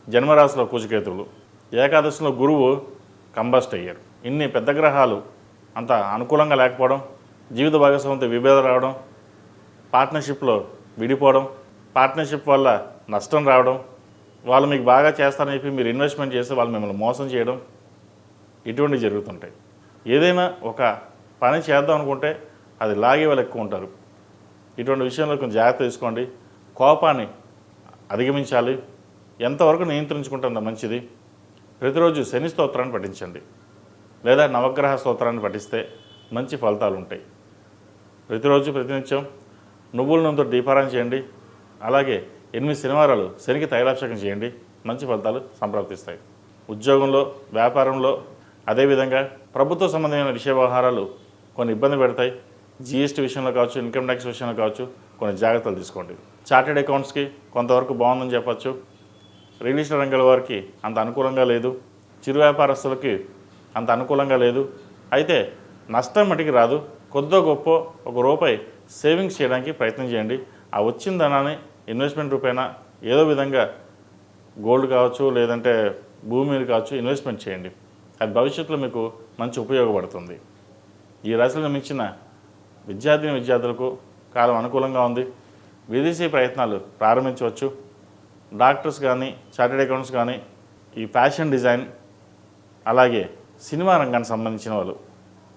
జన్మరాశిలో కుజకేతువులు, ఏకాదశిలో గురువు కంబస్ట్ అయ్యారు. ఇన్ని పెద్ద గ్రహాలు అంత అనుకూలంగా లేకపోవడం, జీవిత భాగస్వామితో విభేదం రావడం, పార్ట్నర్షిప్లో విడిపోవడం, పార్ట్నర్షిప్ వల్ల నష్టం రావడం, వాళ్ళు మీకు బాగా చేస్తారని చెప్పి మీరు ఇన్వెస్ట్మెంట్ చేస్తే వాళ్ళు మిమ్మల్ని మోసం చేయడం, ఇటువంటివి జరుగుతుంటాయి. ఏదైనా ఒక పని చేద్దాం అనుకుంటే అది లాగే వాళ్ళు ఎక్కువ ఉంటారు. ఇటువంటి విషయంలో కొంచెం జాగ్రత్త తీసుకోండి. కోపాన్ని అధిగమించాలి. ఎంతవరకు నియంత్రించుకుంటుందో మంచిది. ప్రతిరోజు శని స్తోత్రాన్ని పఠించండి, లేదా నవగ్రహ స్తోత్రాన్ని పఠిస్తే మంచి ఫలితాలు ఉంటాయి. ప్రతిరోజు ప్రతినిత్యం నువ్వుల నూనెతో దీపారాధన చేయండి. అలాగే 8 శనివారాలు శనికి తైలాభిషేకం చేయండి. మంచి ఫలితాలు సంప్రాప్తిస్తాయి. ఉద్యోగంలో, వ్యాపారంలో, అదేవిధంగా ప్రభుత్వ సంబంధమైన విషయ వ్యవహారాలు కొన్ని ఇబ్బంది పెడతాయి. జిఎస్టీ విషయంలో కావచ్చు, ఇన్కమ్ ట్యాక్స్ విషయంలో కావచ్చు, కొన్ని జాగ్రత్తలు తీసుకోండి. చార్టెడ్ అకౌంట్స్కి కొంతవరకు బాగుందని చెప్పచ్చు. రియల్ ఎస్టేట్ రంగాల వారికి అంత అనుకూలంగా లేదు. చిరు వ్యాపారస్తులకి అంత అనుకూలంగా లేదు. అయితే నష్టం మటుకి రాదు. కొద్దో గొప్ప ₹1 సేవింగ్స్ చేయడానికి ప్రయత్నం చేయండి. ఆ వచ్చిన ధనాన్ని ఇన్వెస్ట్మెంట్ రూపేణా ఏదో విధంగా గోల్డ్ కావచ్చు, లేదంటే భూమి మీద కావచ్చు ఇన్వెస్ట్మెంట్ చేయండి. అది భవిష్యత్తులో మీకు మంచి ఉపయోగపడుతుంది. ఈ రాశిలో మించిన విద్యార్థులకు కాలం అనుకూలంగా ఉంది. విదేశీ ప్రయత్నాలు ప్రారంభించవచ్చు. డాక్టర్స్ కానీ, చార్టెడ్ అకౌంట్స్ కానీ, ఈ ఫ్యాషన్ డిజైన్, అలాగే సినిమా రంగానికి సంబంధించిన వాళ్ళు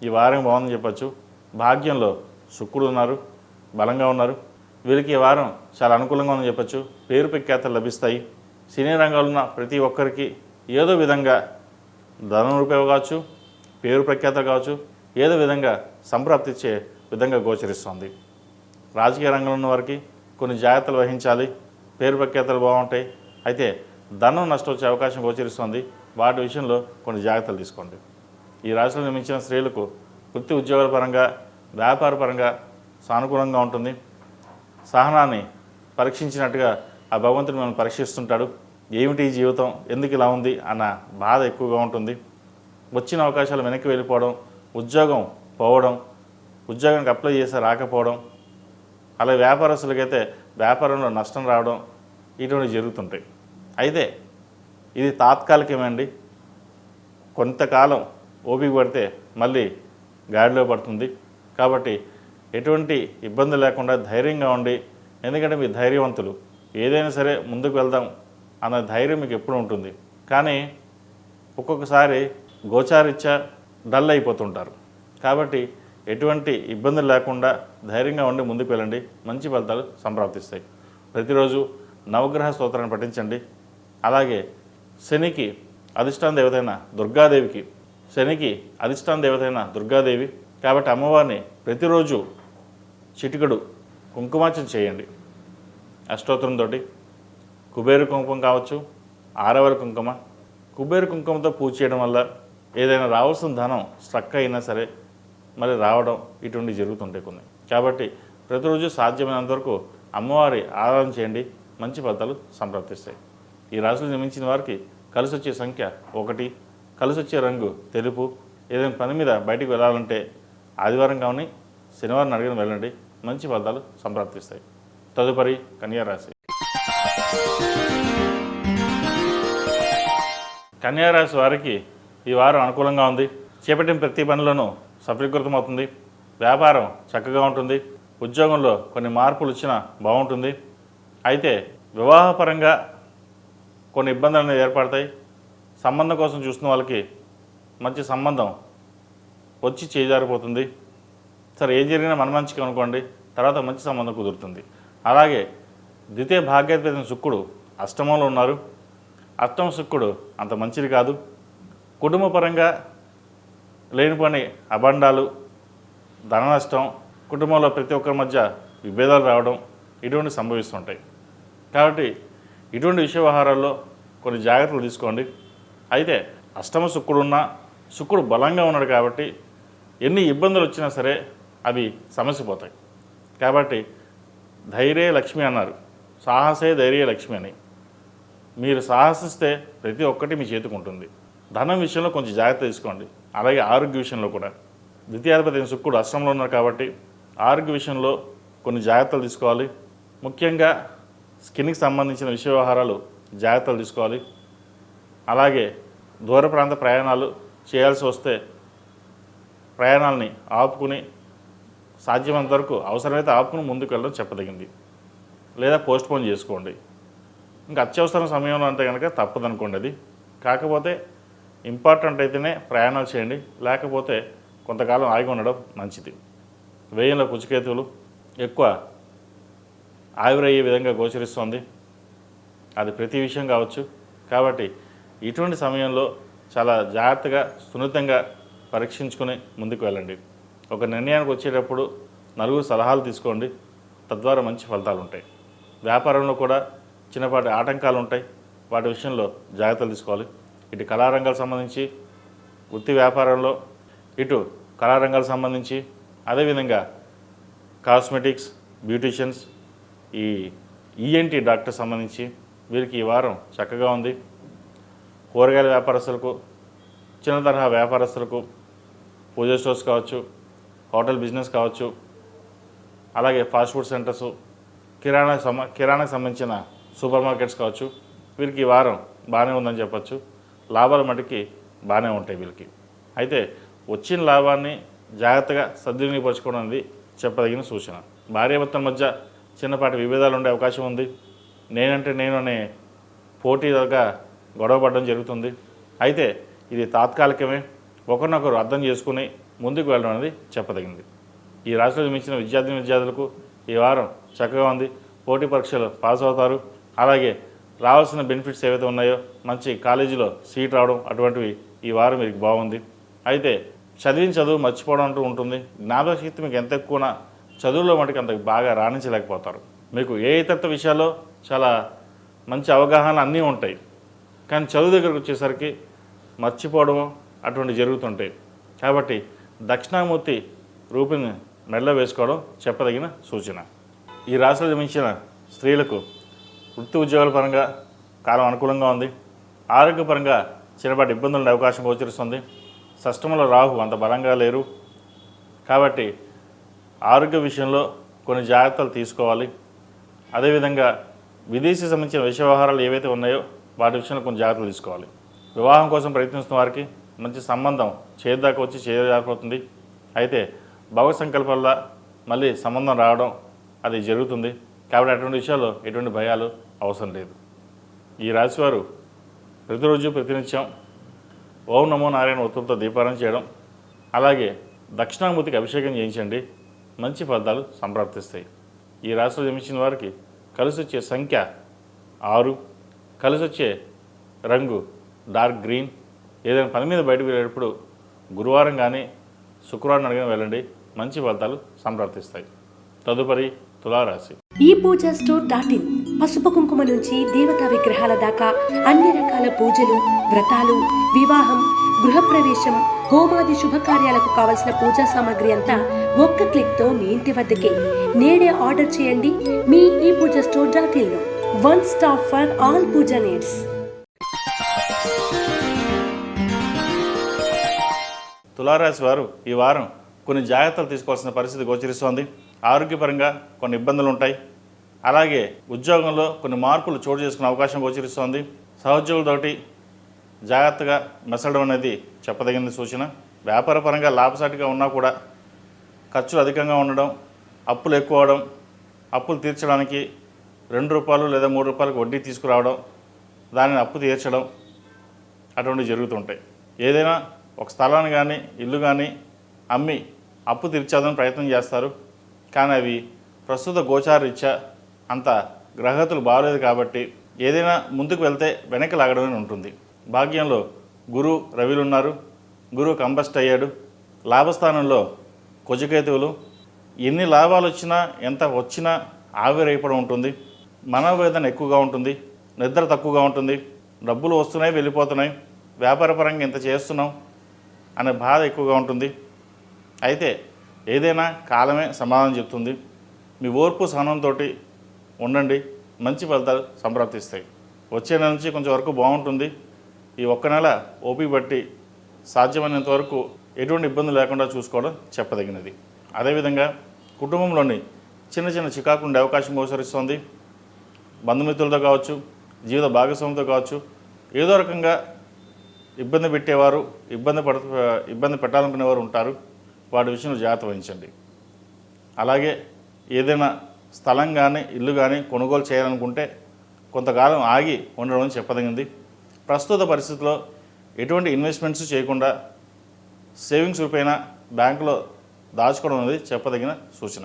ఈ వారం బాగుందని చెప్పచ్చు. భాగ్యంలో శుక్రుడు ఉన్నారు, బలంగా ఉన్నారు. వీరికి ఈ వారం చాలా అనుకూలంగా ఉందని చెప్పచ్చు. పేరు ప్రఖ్యాతలు లభిస్తాయి. సినీ రంగంలో ఉన్న ప్రతి ఒక్కరికి ఏదో విధంగా ధనం రూపాయి కావచ్చు, పేరు ప్రఖ్యాతలు కావచ్చు, ఏదో విధంగా సంప్రాప్తిచ్చే విధంగా గోచరిస్తుంది. రాజకీయ రంగంలో ఉన్న వారికి కొన్ని జాగ్రత్తలు వహించాలి. పేరు ప్రఖ్యాతలు బాగుంటాయి, అయితే ధనం నష్టం వచ్చే అవకాశం గోచరిస్తుంది. వాటి విషయంలో కొన్ని జాగ్రత్తలు తీసుకోండి. ఈ రాశిలో నిర్మించిన స్త్రీలకు వృత్తి ఉద్యోగాల పరంగా, వ్యాపార పరంగా సానుకూలంగా ఉంటుంది. సహనాన్ని పరీక్షించినట్టుగా ఆ భగవంతుడు మనం పరీక్షిస్తుంటాడు. ఏమిటి ఈ జీవితం, ఎందుకు ఇలా ఉంది అన్న బాధ ఎక్కువగా ఉంటుంది. వచ్చిన అవకాశాలు వెనక్కి వెళ్ళిపోవడం, ఉద్యోగం పోవడం, ఉద్యోగానికి అప్లై చేస్తే రాకపోవడం, అలాగే వ్యాపారస్తులకైతే వ్యాపారంలో నష్టం రావడం, ఇటువంటి జరుగుతుంటాయి. అయితే ఇది తాత్కాలికమండి. కొంతకాలం ఓపిక పడితే మళ్ళీ గాడిలో పడుతుంది. కాబట్టి ఎటువంటి ఇబ్బంది లేకుండా ధైర్యంగా ఉండి, ఎందుకంటే మీ ధైర్యవంతులు, ఏదైనా సరే ముందుకు వెళ్దాం అన్న ధైర్యం మీకు ఎప్పుడు ఉంటుంది. కానీ ఒక్కొక్కసారి గోచారీత్యా డల్ అయిపోతుంటారు. కాబట్టి ఎటువంటి ఇబ్బందులు లేకుండా ధైర్యంగా ఉండి ముందుకు వెళ్ళండి, మంచి ఫలితాలు సంప్రాప్తిస్తాయి. ప్రతిరోజు నవగ్రహ స్తోత్రాన్ని పఠించండి. అలాగే శనికి అధిష్టాన దేవతైన దుర్గాదేవికి, శనికి అధిష్టాన దేవతైన దుర్గాదేవి కాబట్టి అమ్మవారిని ప్రతిరోజు చిటికడు కుంకుమార్చన చేయండి. అష్టోత్తరంతో కుబేర కుంకుమ కావచ్చు, ఆరవల కుంకుమ, కుబేర కుంకుమతో పూజ చేయడం వల్ల ఏదైనా రావాల్సిన ధనం స్ట్రక్ అయినా సరే మరి రావడం ఇటువంటివి జరుగుతుంటాయి కొన్ని. కాబట్టి ప్రతిరోజు సాధ్యమైనంత వరకు అమ్మవారి ఆరాధన చేయండి, మంచి ఫలితాలు సంప్రాప్తిస్తాయి. ఈ రాశిలో జన్మించిన వారికి కలిసి వచ్చే సంఖ్య 1, కలిసి వచ్చే రంగు తెలుపు. ఏదైనా పని మీద బయటికి వెళ్ళాలంటే ఆదివారం కానీ శనివారం అడిగిన వెళ్ళండి, మంచి ఫలితాలు సంప్రాప్తిస్తాయి. తదుపరి కన్యా రాశి. కన్యా రాశి వారికి ఈ వారం అనుకూలంగా ఉంది. చేపట్టిన ప్రతి పనిలోనూ సఫలీకృతమవుతుంది. వ్యాపారం చక్కగా ఉంటుంది. ఉద్యోగంలో కొన్ని మార్పులు వచ్చినా బాగుంటుంది. అయితే వివాహపరంగా కొన్ని ఇబ్బందులు అనేవి ఏర్పడతాయి. సంబంధం కోసం చూస్తున్న వాళ్ళకి మంచి సంబంధం వచ్చి చేజారిపోతుంది. సరే, ఏం జరిగినా మన మంచిగా అనుకోండి, తర్వాత మంచి సంబంధం కుదురుతుంది. అలాగే ద్వితీయ భాగ్యాధిపతి శుక్రుడు అష్టమంలో ఉన్నారు. అష్టమ శుక్రుడు అంత మంచిది కాదు. కుటుంబ పరంగా లేనిపోని అబండాలు, ధన నష్టం, కుటుంబంలో ప్రతి ఒక్కరి మధ్య విభేదాలు రావడం ఇటువంటి సంభవిస్తుంటాయి. కాబట్టి ఇటువంటి విషయ వ్యవహారాల్లో కొన్ని జాగ్రత్తలు తీసుకోండి. అయితే అష్టమ శుక్రుడు ఉన్నా, శుక్రుడు బలంగా ఉన్నాడు కాబట్టి ఎన్ని ఇబ్బందులు వచ్చినా సరే అవి సమస్యపోతాయి. కాబట్టి ధైర్యే లక్ష్మి అన్నారు, సాహసే ధైర్య లక్ష్మి అని. మీరు సాహసిస్తే ప్రతి ఒక్కటి మీ చేతికి ఉంటుంది. ధనం విషయంలో కొంచెం జాగ్రత్త తీసుకోండి. అలాగే ఆరోగ్య విషయంలో కూడా ద్వితీయాధిపతి శుక్రుడు అష్టంలో ఉన్నారు కాబట్టి ఆరోగ్య విషయంలో కొన్ని జాగ్రత్తలు తీసుకోవాలి. ముఖ్యంగా స్కిన్కి సంబంధించిన విషయ వ్యవహారాలు జాగ్రత్తలు తీసుకోవాలి. అలాగే దూర ప్రాంత ప్రయాణాలు చేయాల్సి వస్తే ప్రయాణాలని ఆపుకుని, సాధ్యమైనంత వరకు అవసరమైతే ఆపుకుని ముందుకు వెళ్ళడం చెప్పదగింది, లేదా పోస్ట్పోన్ చేసుకోండి. ఇంకా అత్యవసర సమయంలో అంటే కనుక తప్పదనుకోండి అది. కాకపోతే ఇంపార్టెంట్ అయితేనే ప్రయాణాలు చేయండి, లేకపోతే కొంతకాలం ఆగి ఉండడం మంచిది. వ్యయంలో కుచికేతువులు ఎక్కువ ఆవిరయ్యే విధంగా గోచరిస్తుంది. అది ప్రతి విషయం కావచ్చు. కాబట్టి ఇటువంటి సమయంలో చాలా జాగ్రత్తగా, సున్నితంగా పరీక్షించుకొని ముందుకు వెళ్ళండి. ఒక నిర్ణయానికి వచ్చేటప్పుడు నలుగురు సలహాలు తీసుకోండి, తద్వారా మంచి ఫలితాలు ఉంటాయి. వ్యాపారంలో కూడా చిన్నపాటి ఆటంకాలు ఉంటాయి, వాటి విషయంలో జాగ్రత్తలు తీసుకోవాలి. ఇటు కళారంగాలకు సంబంధించి వృత్తి వ్యాపారంలో, ఇటు కళారంగాలకు సంబంధించి, అదేవిధంగా కాస్మెటిక్స్, బ్యూటీషియన్స్, ఈ ఈఎన్టీ డాక్టర్ సంబంధించి వీరికి ఈ వారం చక్కగా ఉంది. కూరగాయల వ్యాపారస్తులకు, చిన్న తరహా వ్యాపారస్తులకు, పూజ స్టోర్స్ కావచ్చు, హోటల్ బిజినెస్ కావచ్చు, అలాగే ఫాస్ట్ ఫుడ్ సెంటర్సు, కిరాణాకు సంబంధించిన సూపర్ మార్కెట్స్ కావచ్చు, వీరికి ఈ వారం బాగానే ఉందని చెప్పచ్చు. లాభాల మటుకి బాగానే ఉంటాయి వీళ్ళకి. అయితే వచ్చిన లాభాన్ని జాగ్రత్తగా సద్వినియోగపరచుకోవడం అనేది చెప్పదగిన సూచన. భార్యాభర్తల మధ్య చిన్నపాటి విభేదాలు ఉండే అవకాశం ఉంది. నేనంటే నేను అనే పోటీగా గొడవ పడడం జరుగుతుంది. అయితే ఇది తాత్కాలికమే. ఒకరినొకరు అర్థం చేసుకుని ముందుకు వెళ్ళడం అనేది చెప్పదగింది. ఈ రాశిలో జన్మించిన విద్యార్థులకు ఈ వారం చక్కగా ఉంది. పోటీ పరీక్షలు పాస్ అవుతారు. అలాగే రావాల్సిన బెనిఫిట్స్ ఏవైతే ఉన్నాయో మంచి కాలేజీలో సీట్ రావడం అటువంటివి ఈ వారం మీకు బాగుంది. అయితే చదివిన చదువు మర్చిపోవడం అంటూ ఉంటుంది. జ్ఞాపకశక్తి మీకు ఎంత ఎక్కువనా చదువులో మటుకు అంత బాగా రాణించలేకపోతారు. మీకు ఏ ఇతర విషయాల్లో చాలా మంచి అవగాహన అన్నీ ఉంటాయి, కానీ చదువు దగ్గరకు వచ్చేసరికి మర్చిపోవడం అటువంటి జరుగుతుంటాయి. కాబట్టి దక్షిణామూర్తి రూపుని మెడలో వేసుకోవడం చెప్పదగిన సూచన. ఈ రాశిలో జన్మించిన స్త్రీలకు వృత్తి ఉద్యోగాల పరంగా కాలం అనుకూలంగా ఉంది. ఆరోగ్యపరంగా చిన్నపాటి ఇబ్బందులు ఉండే అవకాశం గోచరిస్తుంది. షష్టమంలో రాహు అంత బలంగా లేరు కాబట్టి ఆరోగ్య విషయంలో కొన్ని జాగ్రత్తలు తీసుకోవాలి. అదేవిధంగా విదేశీ సంబంధించిన విషయ వ్యవహారాలు ఏవైతే ఉన్నాయో వాటి విషయంలో కొన్ని జాగ్రత్తలు తీసుకోవాలి. వివాహం కోసం ప్రయత్నిస్తున్న వారికి మంచి సంబంధం చేద్దాకా వచ్చి చేయజారిపోతుంది. అయితే భవ సంకల్పంలో మళ్ళీ సంబంధం రావడం అది జరుగుతుంది. కాబట్టి అటువంటి విషయాల్లో ఎటువంటి భయాలు అవసరం లేదు. ఈ రాశివారు ప్రతిరోజు ప్రతినిత్యం ఓం నమో నారాయణ ఒత్తులతో దీపారాధన చేయడం, అలాగే దక్షిణామూర్తికి అభిషేకం చేయించండి. మంచి ఫలితాలు సంప్రాప్తిస్తాయి. ఈ రాశిలో జన్మించిన వారికి కలిసి వచ్చే సంఖ్య 6, కలిసి వచ్చే రంగు డార్క్ గ్రీన్. ఏదైనా పని మీద బయటకు వెళ్ళేటప్పుడు గురువారం కానీ శుక్రవారం అడిగిన వెళ్ళండి. మంచి ఫలితాలు సంప్రాప్తిస్తాయి. తదుపరి తులారాశి. ఈ పూజా స్టోర్.in పసుపు కుంకుమ నుంచి దేవతా విగ్రహాల దాకా అన్ని రకాల పూజలు, వ్రతాలు, వివాహం, గృహప్రవేశం, హోమాది శుభకార్యాలకు కావలసిన పూజా సామాగ్రి అంతా ఒక్క క్లిక్తో మీ ఇంటి వద్దకే. నేడే ఆర్డర్ చేయండి మీ ఈ పూజా స్టోర్.in లో. One stop for all puja needs. తులారాశి వారు ఈ వారం కొన్ని జాగ్రత్తలు తీసుకోవాల్సిన పరిస్థితి గోచరిస్తోంది. ఆరోగ్యపరంగా కొన్ని ఇబ్బందులు ఉంటాయి. అలాగే ఉద్యోగంలో కొన్ని మార్పులు చోటు చేసుకునే అవకాశం గోచరిస్తోంది. సహోద్యోగులతోటి జాగ్రత్తగా మెసలడం అనేది చెప్పదగిన సూచన. వ్యాపారపరంగా లాభసాటిగా ఉన్నా కూడా ఖర్చులు అధికంగా ఉండడం, అప్పులు ఎక్కువ అవడం, అప్పులు తీర్చడానికి ₹2 లేదా ₹3 వడ్డీ తీసుకురావడం, దానిని అప్పు తీర్చడం అటువంటివి జరుగుతుంటాయి. ఏదైనా ఒక స్థలాన్ని కానీ ఇల్లు కానీ అమ్మి అప్పు తీర్చేదని ప్రయత్నం చేస్తారు. కానీ అవి ప్రస్తుత గోచారీత్యా అంత గ్రహగతులు బాగలేదు కాబట్టి ఏదైనా ముందుకు వెళ్తే వెనక్కి లాగడమే ఉంటుంది. భాగ్యంలో గురు రవిలు ఉన్నారు. గురువు కంబస్ట్ అయ్యాడు. లాభస్థానంలో కుజకేతువులు. ఎన్ని లాభాలు వచ్చినా ఎంత వచ్చినా ఆవిరైపోవడం ఉంటుంది. మనోవేదన ఎక్కువగా ఉంటుంది. నిద్ర తక్కువగా ఉంటుంది. డబ్బులు వస్తున్నాయి వెళ్ళిపోతున్నాయి, వ్యాపారపరంగా ఇంత చేస్తున్నాం అనే బాధ ఎక్కువగా ఉంటుంది. అయితే ఏదైనా కాలమే సమాధానం చెప్తుంది. మీ ఓర్పు సహనంతో ఉండండి. మంచి ఫలితాలు సంప్రాప్తిస్తాయి. వచ్చే నెల నుంచి కొంచెం వరకు బాగుంటుంది. ఈ ఒక్క నెల ఓపిక బట్టి సాధ్యమైనంత వరకు ఎటువంటి ఇబ్బందులు లేకుండా చూసుకోవడం చెప్పదగినది. అదేవిధంగా కుటుంబంలోని చిన్న చిన్న చికాకులు ఉండే అవకాశం గోచరిస్తోంది. బంధుమిత్రులతో కావచ్చు, జీవిత భాగస్వామితో కావచ్చు, ఏదో రకంగా ఇబ్బంది పెట్టేవారు, ఇబ్బంది పెట్టాలనుకునేవారు ఉంటారు. వాటి విషయంలో జాగ్రత్త వహించండి. అలాగే ఏదైనా స్థలం కానీ ఇల్లు కానీ కొనుగోలు చేయాలనుకుంటే కొంతకాలం ఆగి ఉండడం చెప్పదగింది. ప్రస్తుత పరిస్థితిలో ఎటువంటి ఇన్వెస్ట్మెంట్స్ చేయకుండా సేవింగ్స్ రూపేణ బ్యాంకులో దాచుకోవడం అనేది చెప్పదగిన సూచన.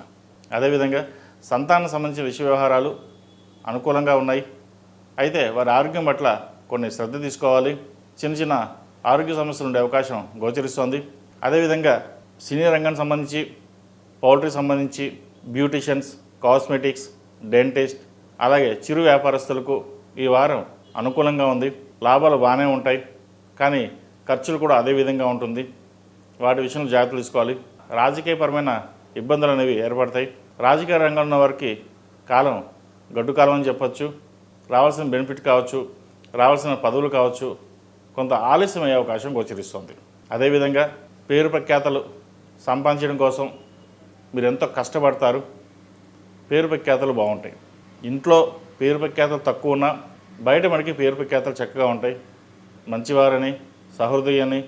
అదేవిధంగా సంతానం సంబంధించిన విషయ వ్యవహారాలు అనుకూలంగా ఉన్నాయి. అయితే వారి ఆరోగ్యం పట్ల కొన్ని శ్రద్ధ తీసుకోవాలి. చిన్న చిన్న ఆరోగ్య సమస్యలు ఉండే అవకాశం గోచరిస్తోంది. అదేవిధంగా సినీ రంగానికి సంబంధించి, పౌల్ట్రీ సంబంధించి, బ్యూటిషియన్స్, కాస్మెటిక్స్, డెంటిస్ట్, అలాగే చిరు వ్యాపారస్తులకు ఈ వారం అనుకూలంగా ఉంది. లాభాలు బాగానే ఉంటాయి, కానీ ఖర్చులు కూడా అదే విధంగా ఉంటుంది. వాటి విషయంలో జాగ్రత్తలు తీసుకోవాలి. రాజకీయపరమైన ఇబ్బందులు అనేవి ఏర్పడతాయి. రాజకీయ రంగంలో ఉన్న వారికి కాలం గడ్డు కాలం అని చెప్పచ్చు. రావాల్సిన బెనిఫిట్ కావచ్చు, రావాల్సిన పదవులు కావచ్చు, కొంత ఆలస్యం అయ్యే అవకాశం గోచరిస్తుంది. అదేవిధంగా పేరు ప్రఖ్యాతలు సంపాదించడం కోసం మీరు ఎంతో కష్టపడతారు. పేరు ప్రఖ్యాతలు బాగుంటాయి. ఇంట్లో పేరు ప్రఖ్యాతలు తక్కువ ఉన్నా బయట మనకి పేరు ప్రఖ్యాతలు చక్కగా ఉంటాయి. మంచివారని, సహృదయని,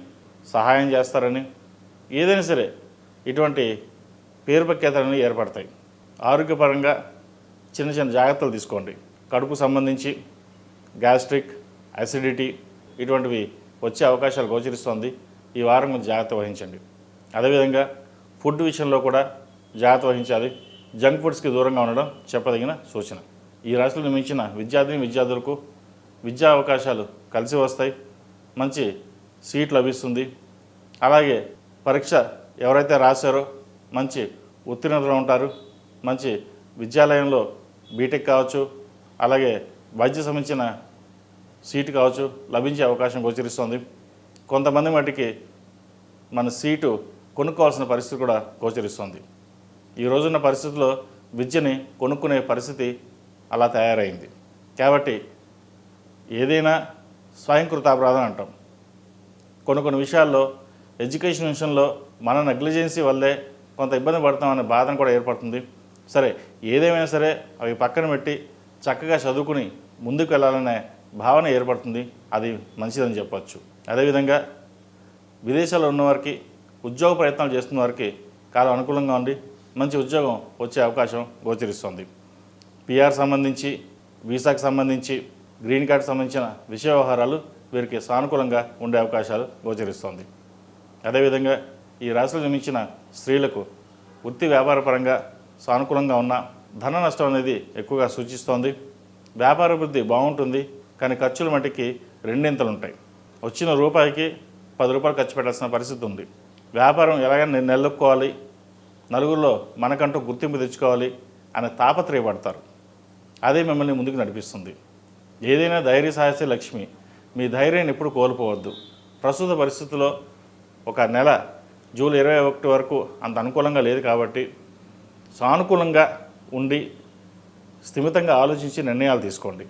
సహాయం చేస్తారని, ఏదైనా సరే ఇటువంటి పేరు ప్రఖ్యాతలన్నీ ఏర్పడతాయి. ఆరోగ్యపరంగా చిన్న చిన్న జాగ్రత్తలు తీసుకోండి. కడుపు సంబంధించి గ్యాస్ట్రిక్, అసిడిటీ ఇటువంటివి వచ్చే అవకాశాలు గోచరిస్తోంది. ఈ వారం కొంచెం జాగ్రత్త వహించండి. అదేవిధంగా ఫుడ్ విషయంలో కూడా జాగ్రత్త వహించాలి. జంక్ ఫుడ్స్కి దూరంగా ఉండడం చెప్పదగిన సూచన. ఈ రాశిలో నిర్మించిన విద్యార్థులకు విద్యా అవకాశాలు కలిసి వస్తాయి. మంచి సీట్ లభిస్తుంది. అలాగే పరీక్ష ఎవరైతే రాశారో మంచి ఉత్తీర్ణతలో ఉంటారు. మంచి విద్యాలయంలో బీటెక్ కావచ్చు, అలాగే వైద్య సంబంధించిన సీటు కావచ్చు లభించే అవకాశం గోచరిస్తుంది. కొంతమంది మటుకి మన సీటు కొనుక్కోవాల్సిన పరిస్థితి కూడా గోచరిస్తుంది. ఈ రోజున్న పరిస్థితుల్లో విద్యని కొనుక్కునే పరిస్థితి అలా తయారైంది. కాబట్టి ఏదైనా స్వయంకృతాపరాధం అంటాం. కొన్ని విషయాల్లో ఎడ్యుకేషన్ విషయంలో మన నెగ్లిజెన్సీ వల్లే కొంత ఇబ్బంది పడతామనే బాధను కూడా ఏర్పడుతుంది. సరే, ఏదేమైనా సరే అవి పక్కన పెట్టి చక్కగా చదువుకుని ముందుకు వెళ్ళాలనే భావన ఏర్పడుతుంది. అది మంచిదని చెప్పచ్చు. అదేవిధంగా విదేశాల్లో ఉన్నవారికి, ఉద్యోగ ప్రయత్నాలు చేస్తున్న వారికి కాలం అనుకూలంగా ఉండి మంచి ఉద్యోగం వచ్చే అవకాశం గోచరిస్తుంది. పిఆర్ సంబంధించి, వీసాకు సంబంధించి, గ్రీన్ కార్డు సంబంధించిన విషయ వ్యవహారాలు వీరికి సానుకూలంగా ఉండే అవకాశాలు గోచరిస్తుంది. అదేవిధంగా ఈ రాశిలో జన్మించిన స్త్రీలకు వృత్తి వ్యాపార పరంగా సానుకూలంగా ఉన్న ధన నష్టం అనేది ఎక్కువగా సూచిస్తోంది. వ్యాపార వృద్ధి బాగుంటుంది, కానీ ఖర్చుల మట్టికి రెండింతలు ఉంటాయి. వచ్చిన రూపాయికి 10 రూపాయలు ఖర్చు పెట్టాల్సిన పరిస్థితి ఉంది. వ్యాపారం ఎలాగైనా నిలదొక్కుకోవాలి, నలుగురిలో మనకంటూ గుర్తింపు తెచ్చుకోవాలి అనే తాపత్రయపడతారు. అదే మిమ్మల్ని ముందుకు నడిపిస్తుంది. ఏదైనా ధైర్య సాహసే లక్ష్మి. మీ ధైర్యాన్ని ఎప్పుడు కోల్పోవద్దు. ప్రస్తుత పరిస్థితుల్లో ఒక నెల జూలై 21 వరకు అంత అనుకూలంగా లేదు కాబట్టి సానుకూలంగా ఉండి స్థిమితంగా ఆలోచించి నిర్ణయాలు తీసుకోండి.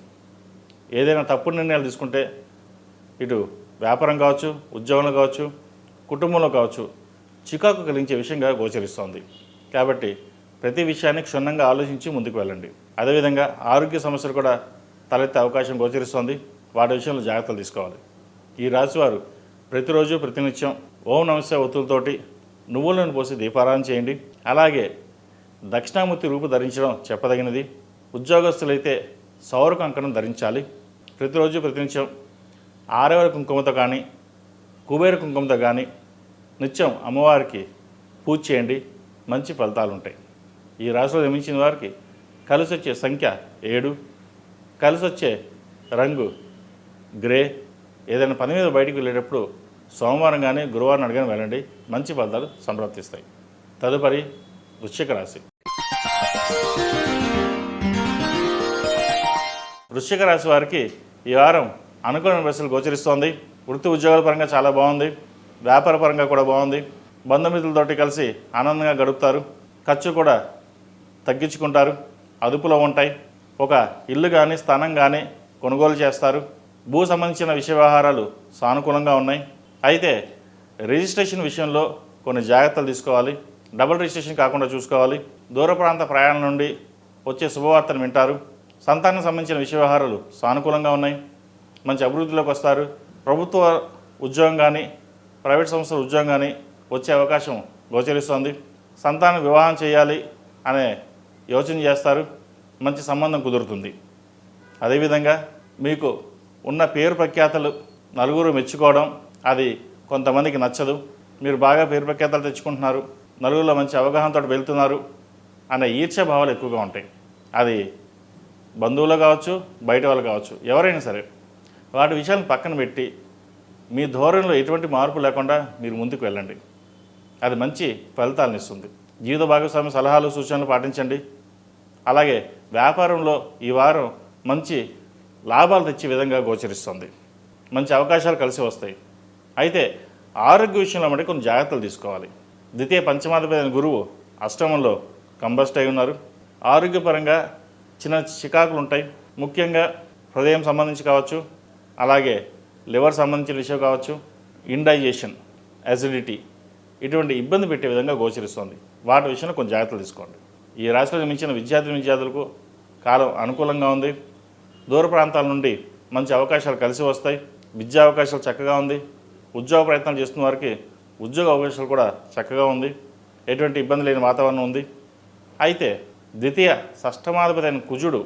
ఏదైనా తప్పుడు నిర్ణయాలు తీసుకుంటే ఇటు వ్యాపారం కావచ్చు, ఉద్యోగంలో కావచ్చు, కుటుంబంలో కావచ్చు చికాకు కలిగించే విషయంగా గోచరిస్తోంది. కాబట్టి ప్రతి విషయాన్ని క్షుణ్ణంగా ఆలోచించి ముందుకు వెళ్ళండి. అదేవిధంగా ఆరోగ్య సమస్యలు కూడా తలెత్తే అవకాశం గోచరిస్తోంది. వాటి విషయంలో జాగ్రత్తలు తీసుకోవాలి. ఈ రాశివారు ప్రతిరోజు ప్రతినిత్యం ఓం నమస్తే ఒత్తులతోటి నువ్వులను పోసి దీపారాధన చేయండి. అలాగే దక్షిణామూర్తి రూపు ధరించడం చెప్పదగినది. ఉద్యోగస్తులైతే సౌర కంకణం ధరించాలి. ప్రతిరోజు ప్రతినిత్యం ఆరవెల కుంకుమతో కానీ, కుబేర కుంకుమతో కానీ నిత్యం అమ్మవారికి పూజ చేయండి. మంచి ఫలితాలు ఉంటాయి. ఈ రాశిలో జన్మించిన వారికి కలిసి వచ్చే సంఖ్య 7, కలిసి వచ్చే రంగు గ్రే. ఏదైనా పని మీద బయటికి వెళ్ళేటప్పుడు సోమవారం కానీ గురువారం అడిగానే వెళ్ళండి. మంచి ఫలితాలు సంప్రాప్తిస్తాయి. తదుపరి వృశ్చిక రాశి. వృశ్చిక రాశి వారికి ఈ వారం అనుకూలమైన పరిస్థితులు గోచరిస్తోంది. వృత్తి ఉద్యోగాల పరంగా చాలా బాగుంది. వ్యాపార పరంగా కూడా బాగుంది. బంధుమిత్రులతోటి కలిసి ఆనందంగా గడుపుతారు. ఖర్చు కూడా తగ్గించుకుంటారు. అదుపులో ఉంటాయి. ఒక ఇల్లు కానీ స్థానం కానీ కొనుగోలు చేస్తారు. భూ సంబంధించిన విషయ వ్యవహారాలు సానుకూలంగా ఉన్నాయి. అయితే రిజిస్ట్రేషన్ విషయంలో కొన్ని జాగ్రత్తలు తీసుకోవాలి. డబుల్ రిజిస్ట్రేషన్ కాకుండా చూసుకోవాలి. దూర ప్రాంత ప్రయాణం నుండి వచ్చే శుభవార్తను వింటారు. సంతానం సంబంధించిన విషయ వ్యవహారాలు సానుకూలంగా ఉన్నాయి. మంచి అభివృద్ధిలోకి వస్తారు. ప్రభుత్వ ఉద్యోగం కానీ, ప్రైవేట్ సంస్థల ఉద్యోగం కానీ వచ్చే అవకాశం గోచరిస్తోంది. సంతానం వివాహం చేయాలి అనే యోచన చేస్తారు. మంచి సంబంధం కుదురుతుంది. అదేవిధంగా మీకు ఉన్న పేరు ప్రఖ్యాతలు నలుగురు మెచ్చుకోవడం అది కొంతమందికి నచ్చదు. మీరు బాగా పేరు ప్రఖ్యాతలు తెచ్చుకుంటున్నారు, నలుగురిలో మంచి అవగాహనతో వెళ్తున్నారు అనే ఈర్ష్య భావాలు ఎక్కువగా ఉంటాయి. అది బంధువులు కావచ్చు, బయట వాళ్ళు కావచ్చు, ఎవరైనా సరే వాటి విషయాలను పక్కన పెట్టి మీ ధోరణిలో ఎటువంటి మార్పు లేకుండా మీరు ముందుకు వెళ్ళండి. అది మంచి ఫలితాలను ఇస్తుంది. జీవిత భాగస్వామి సలహాలు సూచనలు పాటించండి. అలాగే వ్యాపారంలో ఈ వారం మంచి లాభాలు తెచ్చే విధంగా గోచరిస్తుంది. మంచి అవకాశాలు కలిసి వస్తాయి. అయితే ఆరోగ్య విషయంలో మటుకు కొన్ని జాగ్రత్తలు తీసుకోవాలి. ద్వితీయ పంచమాధిపతి గురువు అష్టమంలో కంబస్ట్ అయి ఉన్నారు. ఆరోగ్యపరంగా చిన్న చికాకులు ఉంటాయి. ముఖ్యంగా హృదయం సంబంధించి కావచ్చు, అలాగే లివర్ సంబంధించిన విషయం కావచ్చు, ఇండైజెషన్, అసిడిటీ ఇటువంటి ఇబ్బంది పెట్టే విధంగా గోచరిస్తుంది. వాటి విషయంలో కొన్ని జాగ్రత్తలు తీసుకోండి. ఈ రాశిలో జన్మించిన విద్యార్థులకు కాలం అనుకూలంగా ఉంది. దూర ప్రాంతాల నుండి మంచి అవకాశాలు కలిసి వస్తాయి. విద్యా అవకాశాలు చక్కగా ఉంది. ఉద్యోగ ప్రయత్నాలు చేస్తున్న వారికి ఉద్యోగ అవకాశాలు కూడా చక్కగా ఉంది. ఎటువంటి ఇబ్బంది లేని వాతావరణం ఉంది. అయితే ద్వితీయ షష్టమాధిపతి అయిన కుజుడు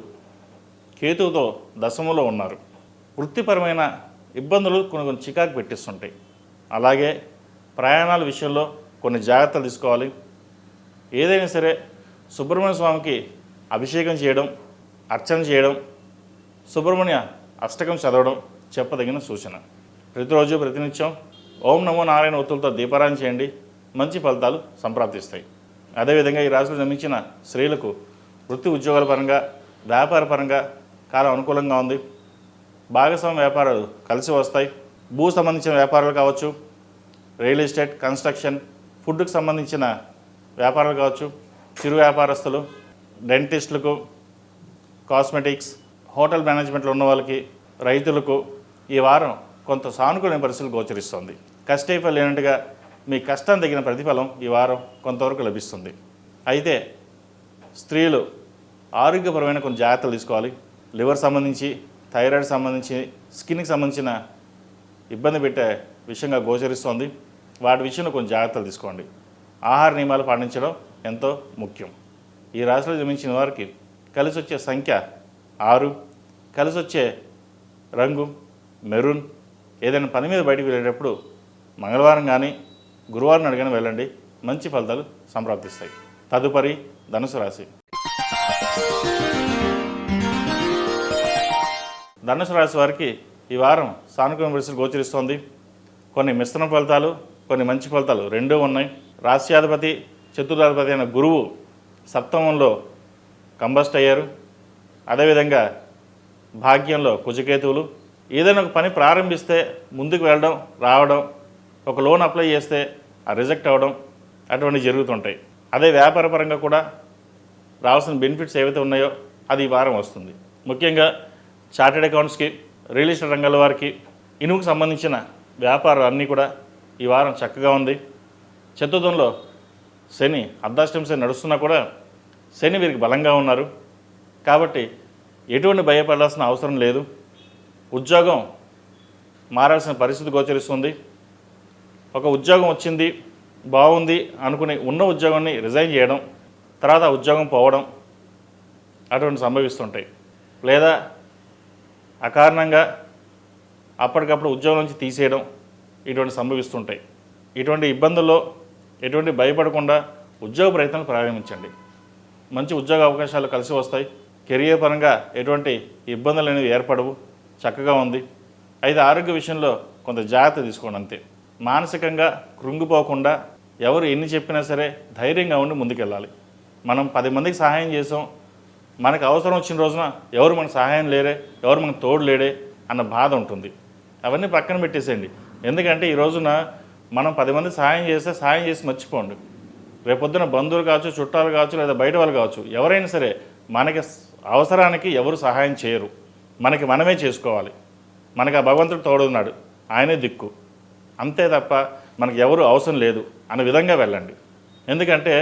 కేతువుతో దశములో ఉన్నారు. వృత్తిపరమైన ఇబ్బందులు కొన్ని చికాకు పెట్టిస్తుంటాయి. అలాగే ప్రయాణాల విషయంలో కొన్ని జాగ్రత్తలు తీసుకోవాలి. ఏదైనా సరే సుబ్రహ్మణ్య స్వామికి అభిషేకం చేయడం, అర్చన చేయడం, సుబ్రహ్మణ్య అష్టకం చదవడం చెప్పదగిన సూచన. ప్రతిరోజు ప్రతినిత్యం ఓం నమో నారాయణ ఒత్తులతో దీపారాధన చేయండి, మంచి ఫలితాలు సంప్రాప్తిస్తాయి. అదేవిధంగా ఈ రాశిలో జన్మించిన స్త్రీలకు వృత్తి ఉద్యోగాల పరంగా, వ్యాపార పరంగా కాలం అనుకూలంగా ఉంది. భాగస్వామ్య వ్యాపారాలు కలిసి వస్తాయి. భూ సంబంధించిన వ్యాపారాలు కావచ్చు, రియల్ ఎస్టేట్, కన్స్ట్రక్షన్, ఫుడ్కి సంబంధించిన వ్యాపారాలు కావచ్చు, చిరు వ్యాపారస్తులు, డెంటిస్టులకు, కాస్మెటిక్స్, హోటల్ మేనేజ్మెంట్లో ఉన్న వాళ్ళకి, రైతులకు ఈ వారం కొంత సానుకూలమైన పరిస్థితులు గోచరిస్తుంది. కష్టైఫలం లేనట్టుగా మీ కష్టం తగిన ప్రతిఫలం ఈ వారం కొంతవరకు లభిస్తుంది. అయితే స్త్రీలు ఆరోగ్యపరమైన కొన్ని జాగ్రత్తలు తీసుకోవాలి. లివర్ సంబంధించి, థైరాయిడ్ సంబంధించి, స్కిన్కి సంబంధించిన ఇబ్బంది పెట్టే విషయంగా గోచరిస్తుంది. వాటి విషయంలో కొన్ని జాగ్రత్తలు తీసుకోండి. ఆహార నియమాలు పాటించడం ఎంతో ముఖ్యం. ఈ రాశిలో జన్మించిన వారికి కలిసి వచ్చే సంఖ్య 6, కలిసి వచ్చే రంగు మెరూన్. ఏదైనా పని మీద బయటికి వెళ్ళేటప్పుడు మంగళవారం కానీ గురువారం అడిగిన వెళ్ళండి, మంచి ఫలితాలు సంప్రాప్తిస్తాయి. తదుపరి ధనుసు రాశి. ధనుసు రాశి వారికి ఈ వారం సానుకూల పరిస్థితులు గోచరిస్తోంది. కొన్ని మిశ్రమ ఫలితాలు, కొన్ని మంచి ఫలితాలు రెండూ ఉన్నాయి. రాశ్యాధిపతి, చతుర్థాధిపతి అయిన గురువు సప్తమంలో కంబస్ట్ అయ్యారు. అదేవిధంగా భాగ్యంలో కుజకేతువులు. ఏదైనా ఒక పని ప్రారంభిస్తే ముందుకు వెళ్ళడం, రావడం, ఒక లోన్ అప్లై చేస్తే ఆ రిజెక్ట్ అవ్వడం అటువంటివి జరుగుతుంటాయి. అదే వ్యాపారపరంగా కూడా రావాల్సిన బెనిఫిట్స్ ఏవైతే ఉన్నాయో అది ఈ వారం వస్తుంది. ముఖ్యంగా చార్టెడ్ అకౌంట్స్కి, రియల్ ఎస్టేట్ రంగాల వారికి, ఇనుముకు సంబంధించిన వ్యాపారాలు అన్నీ కూడా ఈ వారం చక్కగా ఉంది. చతుర్థంలో శని, అర్ధాష్టమ శని నడుస్తున్నా కూడా శని వీరికి బలంగా ఉన్నారు. కాబట్టి ఎటువంటి భయపడాల్సిన అవసరం లేదు. ఉద్యోగం మారాల్సిన పరిస్థితి గోచరిస్తుంది. ఒక ఉద్యోగం వచ్చింది బాగుంది అనుకుని ఉన్న ఉద్యోగాన్ని రిజైన్ చేయడం, తర్వాత ఆ ఉద్యోగం పోవడం అటువంటి సంభవిస్తుంటాయి. లేదా అకారణంగా అప్పటికప్పుడు ఉద్యోగం నుంచి తీసేయడం ఇటువంటి సంభవిస్తుంటాయి. ఇటువంటి ఇబ్బందుల్లో ఎటువంటి భయపడకుండా ఉద్యోగ ప్రయత్నాలు ప్రారంభించండి. మంచి ఉద్యోగ అవకాశాలు కలిసి వస్తాయి. కెరియర్ పరంగా ఎటువంటి ఇబ్బందులు అనేవి ఏర్పడవు, చక్కగా ఉంది. అయితే ఆరోగ్య విషయంలో కొంత జాగ్రత్త తీసుకోండి అంతే. మానసికంగా కృంగిపోకుండా ఎవరు ఎన్ని చెప్పినా సరే ధైర్యంగా ఉండి ముందుకెళ్ళాలి. మనం 10 మందికి సహాయం చేసాం, మనకు అవసరం వచ్చిన రోజున ఎవరు మనకు సహాయం లేరే, ఎవరు మనకు తోడు లేడే అన్న బాధ ఉంటుంది. అవన్నీ పక్కన పెట్టేసేయండి. ఎందుకంటే ఈ రోజున మనం 10 మంది సహాయం చేస్తే సహాయం చేసి మర్చిపోండి. రేపొద్దున బంధువులు కావచ్చు, చుట్టాలు కావచ్చు, లేదా బయట వాళ్ళు కావచ్చు, ఎవరైనా సరే మనకి అవసరానికి ఎవరు సహాయం చేయరు. మనకి మనమే చేసుకోవాలి. మనకు ఆ భగవంతుడు తోడున్నాడు, ఆయనే దిక్కు, అంతే తప్ప మనకు ఎవరు అవసరం లేదు అనే విధంగా వెళ్ళండి. ఎందుకంటే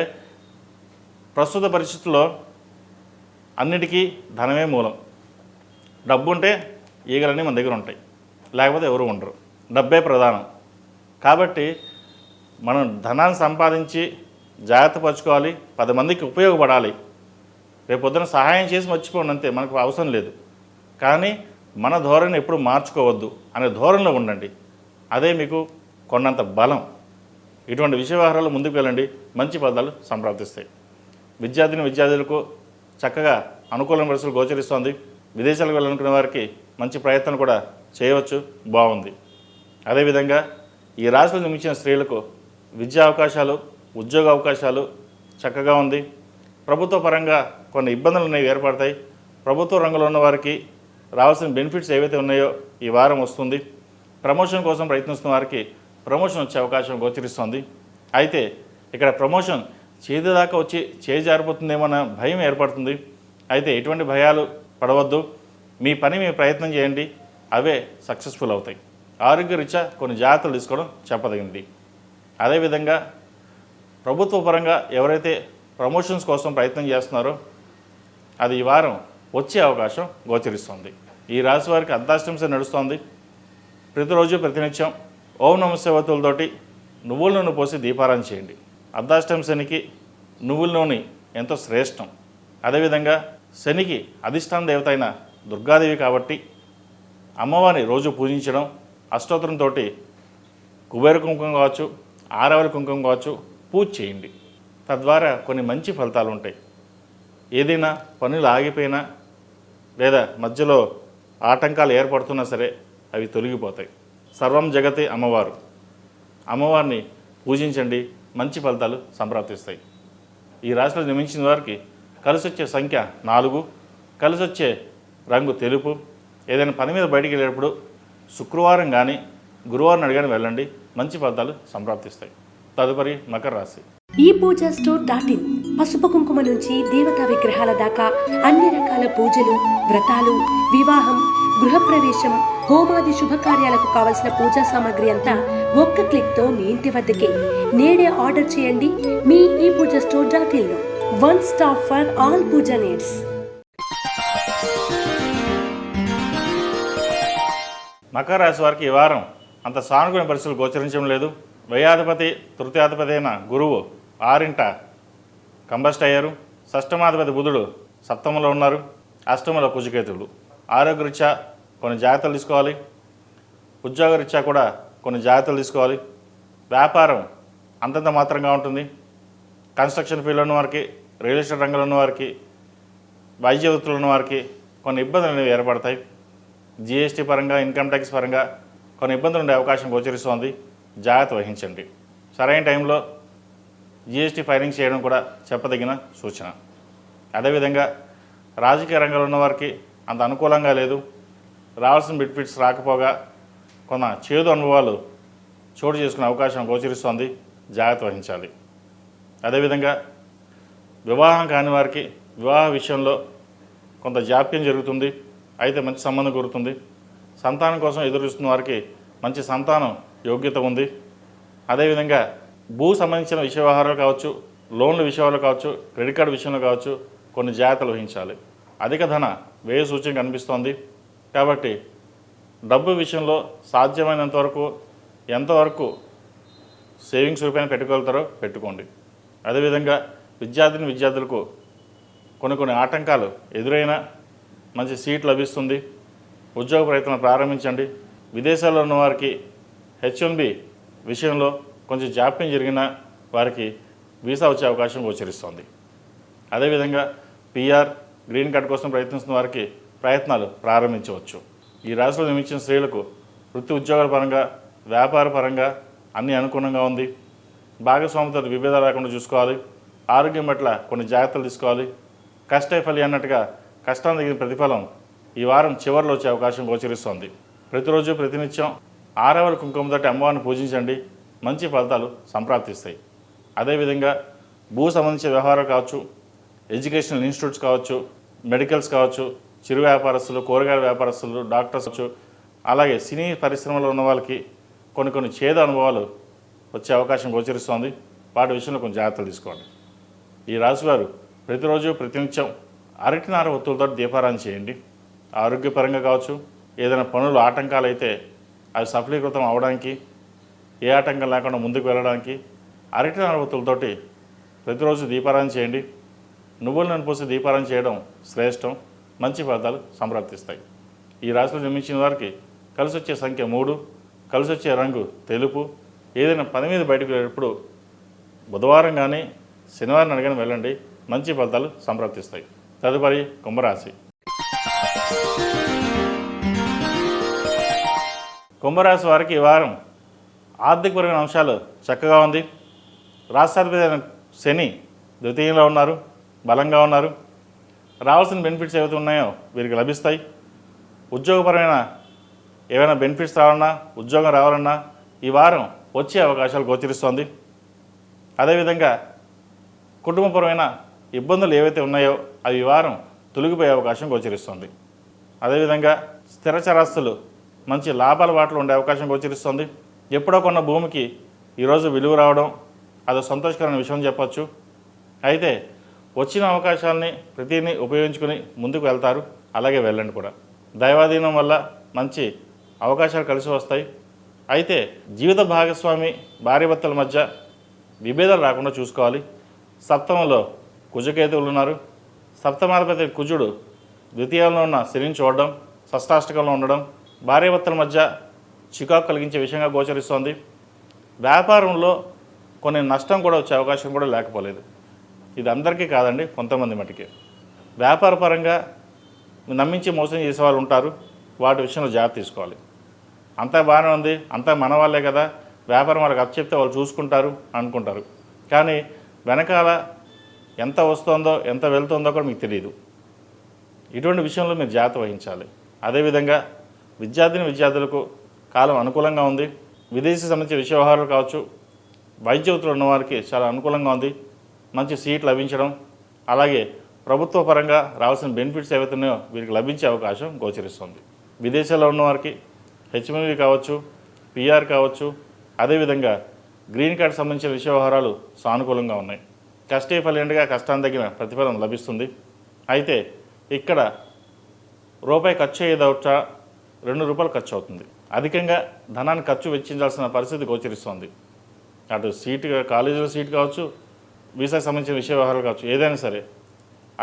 ప్రస్తుత పరిస్థితుల్లో అన్నిటికీ ధనమే మూలం. డబ్బు ఉంటే ఈగలన్నీ మన దగ్గర ఉంటాయి, లేకపోతే ఎవరు ఉండరు. డబ్బే ప్రధానం. కాబట్టి మనం ధనాన్ని సంపాదించి జాగ్రత్త పరచుకోవాలి, 10 మందికి ఉపయోగపడాలి. రేపొద్దున సహాయం చేసి మర్చిపోండి అంతే, మనకు అవసరం లేదు. కానీ మన ధోరణి ఎప్పుడు మార్చుకోవద్దు అనే ధోరణిలో ఉండండి. అదే మీకు కొన్నంత బలం. ఇటువంటి విషయ వ్యవహారాలు ముందుకు వెళ్ళండి, మంచి ఫలితాలు సంప్రాప్తిస్తాయి. విద్యార్థులకు చక్కగా అనుకూలమైన పరిస్థితులు గోచరిస్తోంది. విదేశాలకు వెళ్ళాలనుకునే వారికి మంచి ప్రయత్నం కూడా చేయవచ్చు, బాగుంది. అదేవిధంగా ఈ రాశిలో జన్మించిన స్త్రీలకు విద్యా అవకాశాలు, ఉద్యోగ అవకాశాలు చక్కగా ఉంది. ప్రభుత్వ పరంగా కొన్ని ఇబ్బందులు అనేవి ఏర్పడతాయి. ప్రభుత్వ రంగంలో ఉన్న వారికి రావాల్సిన బెనిఫిట్స్ ఏవైతే ఉన్నాయో ఈ వారం వస్తుంది. ప్రమోషన్ కోసం ప్రయత్నిస్తున్న వారికి ప్రమోషన్ వచ్చే అవకాశం గోచరిస్తుంది. అయితే ఇక్కడ ప్రమోషన్ చేతి దాకా వచ్చి చేజారిపోతుందేమన్న భయం ఏర్పడుతుంది. అయితే ఎటువంటి భయాలు పడవద్దు. మీ పని మీ ప్రయత్నం చేయండి, అవే సక్సెస్ఫుల్ అవుతాయి. ఆరోగ్యరీత్యా కొన్ని జాగ్రత్తలు తీసుకోవడం చెప్పదగింది. అదేవిధంగా ప్రభుత్వ పరంగా ఎవరైతే ప్రమోషన్స్ కోసం ప్రయత్నం చేస్తున్నారో అది ఈ వారం వచ్చే అవకాశం గోచరిస్తుంది. ఈ రాశి వారికి అర్ధాష్టమ శని నడుస్తోంది. ప్రతిరోజు ప్రతినిత్యం ఓం నమః శివాయతోటి నువ్వుల నూనె పోసి దీపారాధన చేయండి. అర్ధాష్టమ శనికి నువ్వుల నూనె ఎంతో శ్రేష్టం. అదేవిధంగా శనికి అధిష్టాన దేవత అయిన దుర్గాదేవి కాబట్టి అమ్మవారిని రోజు పూజించడం, అష్టోత్తరంతో కుబేర కుంకుమ కావచ్చు, ఆరవలి కుంకుమ కావచ్చు పూజ చేయండి. తద్వారా కొన్ని మంచి ఫలితాలు ఉంటాయి. ఏదైనా పనులు ఆగిపోయినా లేదా మధ్యలో ఆటంకాలు ఏర్పడుతున్నా సరే అవి తొలగిపోతాయి. సర్వం జగతే అమ్మవారు. అమ్మవారిని పూజించండి, మంచి ఫలితాలు సంప్రాప్తిస్తాయి. ఈ రాశిలో జన్మించిన వారికి కలిసి వచ్చే సంఖ్య 4, కలిసి వచ్చే రంగు తెలుపు. ఏదైనా పని మీద బయటికి వెళ్ళేటప్పుడు శుక్రవారం కానీ గురువారం అడిగాని వెళ్ళండి, మంచి ఫలితాలు సంప్రాప్తిస్తాయి. తదుపరి మకర రాశి. ఈ పూజా స్టోర్ .in పసుపు కుంకుమ నుంచి దేవతా విగ్రహాల దాకా అన్ని రకాల పూజలు, వ్రతాలు, వివాహం, గృహప్రవేశం, హోమాది శుభకార్యాలకు కావలసిన పూజా సామాగ్రి అంతా ఒక్క క్లిక్తో మీ ఇంటి వద్దకే. నేడే ఆర్డర్ చేయండి మీ ఈ పూజా స్టోర్ .in లో. One stop for all puja needs. మకర రాశి వారికి ఈ వారం అంత సానుకూల పరిస్థితులు గోచరించడం లేదు. వ్యయాధిపతి తృతీయాధిపతి అయిన గురువు 6ంట కంబస్ట్ అయ్యారు. షష్టమాధిపతి బుధుడు సప్తమంలో ఉన్నారు. అష్టమంలో కుజకేతువులు. ఆరోగ్యరీత్యా కొన్ని జాగ్రత్తలు తీసుకోవాలి. ఉద్యోగరీత్యా కూడా కొన్ని జాగ్రత్తలు తీసుకోవాలి. వ్యాపారం అంతంత మాత్రంగా ఉంటుంది. కన్స్ట్రక్షన్ ఫీల్డ్లో ఉన్న వారికి, రియల్ ఎస్టేట్ రంగంలో ఉన్న వారికి, వైద్య వృత్తులు ఉన్న వారికి కొన్ని ఇబ్బందులు అనేవి ఏర్పడతాయి. జిఎస్టీ పరంగా, ఇన్కమ్ ట్యాక్స్ పరంగా కొన్ని ఇబ్బందులు ఉండే అవకాశం గోచరిస్తోంది. జాగ్రత్త వహించండి. సరైన టైంలో జిఎస్టీ ఫైలింగ్ చేయడం కూడా చెప్పదగిన సూచన. అదేవిధంగా రాజకీయ రంగంలో ఉన్న వారికి అంత అనుకూలంగా లేదు. రావాల్సిన బెనిఫిట్స్ రాకపోగా కొన్న చేదు అనుభవాలు చోటు చేసుకునే అవకాశం గోచరిస్తోంది. జాగ్రత్త వహించాలి. అదేవిధంగా వివాహం కాని వారికి వివాహ విషయంలో కొంత జాప్యం జరుగుతుంది. అయితే మంచి సంబంధం కుదురుతుంది. సంతానం కోసం ఎదురు చూస్తున్న వారికి మంచి సంతానం యోగ్యత ఉంది. అదేవిధంగా భూ సంబంధించిన విషయ వ్యవహారాలు కావచ్చు, లోన్ల విషయాలు కావచ్చు, క్రెడిట్ కార్డు విషయంలో కావచ్చు కొన్ని జాగ్రత్తలు వహించాలి. అధిక ధన వ్యయ సూచన కనిపిస్తోంది. కాబట్టి డబ్బు విషయంలో సాధ్యమైనంత వరకు ఎంతవరకు సేవింగ్స్ రూపాయలు పెట్టుకోగలుగుతారో పెట్టుకోండి. అదేవిధంగా విద్యార్థులకు కొన్ని ఆటంకాలు ఎదురైనా మంచి సీట్ లభిస్తుంది. ఉద్యోగ ప్రయత్నం ప్రారంభించండి. విదేశాల్లో ఉన్న వారికి H1B విషయంలో కొంచెం జాప్యం జరిగిన వారికి వీసా వచ్చే అవకాశం గోచరిస్తోంది. అదేవిధంగా PR, గ్రీన్ కార్డ్ కోసం ప్రయత్నిస్తున్న వారికి ప్రయత్నాలు ప్రారంభించవచ్చు. ఈ రాశిలో జన్మించిన స్త్రీలకు వృత్తి ఉద్యోగాల పరంగా, వ్యాపార పరంగా అన్నీ అనుకూలంగా ఉంది. భాగస్వామితో విభేదాలు లేకుండా చూసుకోవాలి. ఆరోగ్యం పట్ల కొన్ని జాగ్రత్తలు తీసుకోవాలి. కష్టే ఫలి అన్నట్టుగా కష్టానికి తగిన ప్రతిఫలం ఈ వారం చివరిలో వచ్చే అవకాశం గోచరిస్తోంది. ప్రతిరోజు ప్రతినిత్యం ఆరవలి కుంకుమతోటి అమ్మవారిని పూజించండి, మంచి ఫలితాలు సంప్రాప్తిస్తాయి. అదేవిధంగా భూ సంబంధించిన వ్యవహారాలు కావచ్చు, ఎడ్యుకేషనల్ ఇన్స్టిట్యూట్స్ కావచ్చు, మెడికల్స్ కావచ్చు, చిరు వ్యాపారస్తులు, కూరగాయల వ్యాపారస్తులు, డాక్టర్స్ కావచ్చు, అలాగే సినీ పరిశ్రమలో ఉన్న వాళ్ళకి కొన్ని చేదు అనుభవాలు వచ్చే అవకాశం గోచరిస్తోంది. వాటి విషయంలో కొంచెం జాగ్రత్తలు తీసుకోండి. ఈ రాశివారు ప్రతిరోజు ప్రతినిత్యం అరటినార ఒత్తులతో దీపారాధన చేయండి. ఆరోగ్యపరంగా కావచ్చు, ఏదైనా పనులు ఆటంకాలు అయితే అవి సఫలీకృతం అవడానికి, ఏ ఆటంకం లేకుండా ముందుకు వెళ్ళడానికి అరటినార ఒత్తులతోటి ప్రతిరోజు దీపారాధన చేయండి. నువ్వుల నూనె పోసి దీపారాధన చేయడం శ్రేష్టం. మంచి ఫలితాలు సంప్రాప్తిస్తాయి. ఈ రాశిలో జన్మించిన వారికి కలిసి వచ్చే సంఖ్య 3, కలిసి వచ్చే రంగు తెలుపు. ఏదైనా పని మీద బయటకు వెళ్ళేటప్పుడు బుధవారం కానీ శనివారం అడిగాని వెళ్ళండి, మంచి ఫలితాలు సంప్రాప్తిస్తాయి. తదుపరి కుంభరాశి. కుంభరాశి వారికి ఈ వారం ఆర్థికపరమైన అంశాలు చక్కగా ఉంది. రాష్ట్రాధిపతి అయిన శని ద్వితీయంలో ఉన్నారు, బలంగా ఉన్నారు. రావాల్సిన బెనిఫిట్స్ ఏవైతే ఉన్నాయో వీరికి లభిస్తాయి. ఉద్యోగపరమైన ఏవైనా బెనిఫిట్స్ రావాలన్నా, ఉద్యోగం రావాలన్నా ఈ వారం వచ్చే అవకాశాలు గోచరిస్తోంది. అదేవిధంగా కుటుంబపరమైన ఇబ్బందులు ఏవైతే ఉన్నాయో అవి ఈ వారం తొలగిపోయే అవకాశం గోచరిస్తుంది. అదేవిధంగా స్థిరచరాస్తులు మంచి లాభాల బాటలో ఉండే అవకాశం గోచరిస్తుంది. ఎప్పుడో కొన్న భూమికి ఈరోజు విలువ రావడం అది సంతోషకరమైన విషయం చెప్పచ్చు. అయితే వచ్చిన అవకాశాలని ప్రతిని ఉపయోగించుకుని ముందుకు వెళ్తారు. అలాగే వెళ్ళండి కూడా. దైవాధీనం వల్ల మంచి అవకాశాలు కలిసి వస్తాయి. అయితే జీవిత భాగస్వామి భార్యాభర్తల మధ్య విభేదాలు రాకుండా చూసుకోవాలి. సప్తమంలో కుజకేతువులు ఉన్నారు. సప్తమాధిపతి కుజుడు ద్వితీయంలో ఉన్న శనిని చూడడం, షష్టాష్టకంలో ఉండడం భార్యాభర్తల మధ్య చికాకు కలిగించే విషయంగా గోచరిస్తోంది. వ్యాపారంలో కొన్ని నష్టం కూడా వచ్చే అవకాశం కూడా లేకపోలేదు. ఇది అందరికీ కాదండి, కొంతమంది మటుకే. వ్యాపార పరంగా నమ్మించి మోసం చేసే వాళ్ళు ఉంటారు. వాటి విషయంలో జాగ్రత్త తీసుకోవాలి. అంతా బాగానే ఉంది, అంతా మన వాళ్ళే కదా, వ్యాపారం వాళ్ళకి అప్పచెప్తే వాళ్ళు చూసుకుంటారు అనుకుంటారు. కానీ వెనకాల ఎంత వస్తుందో ఎంత వెళ్తుందో కూడా మీకు తెలియదు. ఇటువంటి విషయంలో మీరు జాగ్రత్త వహించాలి. అదేవిధంగా విద్యార్థులకు కాలం అనుకూలంగా ఉంది. విదేశీ సంబంధించిన విషయ వ్యవహారాలు కావచ్చు, వైద్య వృత్తిలో ఉన్నవారికి చాలా అనుకూలంగా ఉంది. మంచి సీట్ లభించడం, అలాగే ప్రభుత్వ పరంగా రావాల్సిన బెనిఫిట్స్ ఏవైతున్నాయో వీరికి లభించే అవకాశం గోచరిస్తుంది. విదేశాల్లో ఉన్నవారికి హెచ్ఎంవి కావచ్చు, పిఆర్ కావచ్చు, అదేవిధంగా గ్రీన్ కార్డ్ సంబంధించిన విషయ వ్యవహారాలు సానుకూలంగా ఉన్నాయి. కష్టే ఫలిండగా కష్టాన్ని తగిన ప్రతిఫలం లభిస్తుంది. అయితే ఇక్కడ రూపాయి ఖర్చు అయ్యేదవుట 2 రూపాయలు ఖర్చు అవుతుంది. అధికంగా ధనాన్ని ఖర్చు వెచ్చించాల్సిన పరిస్థితి గోచరిస్తుంది. అటు సీటు, కాలేజీలో సీట్ కావచ్చు, వీసాకు సంబంధించిన విషయ వ్యవహారాలు కావచ్చు, ఏదైనా సరే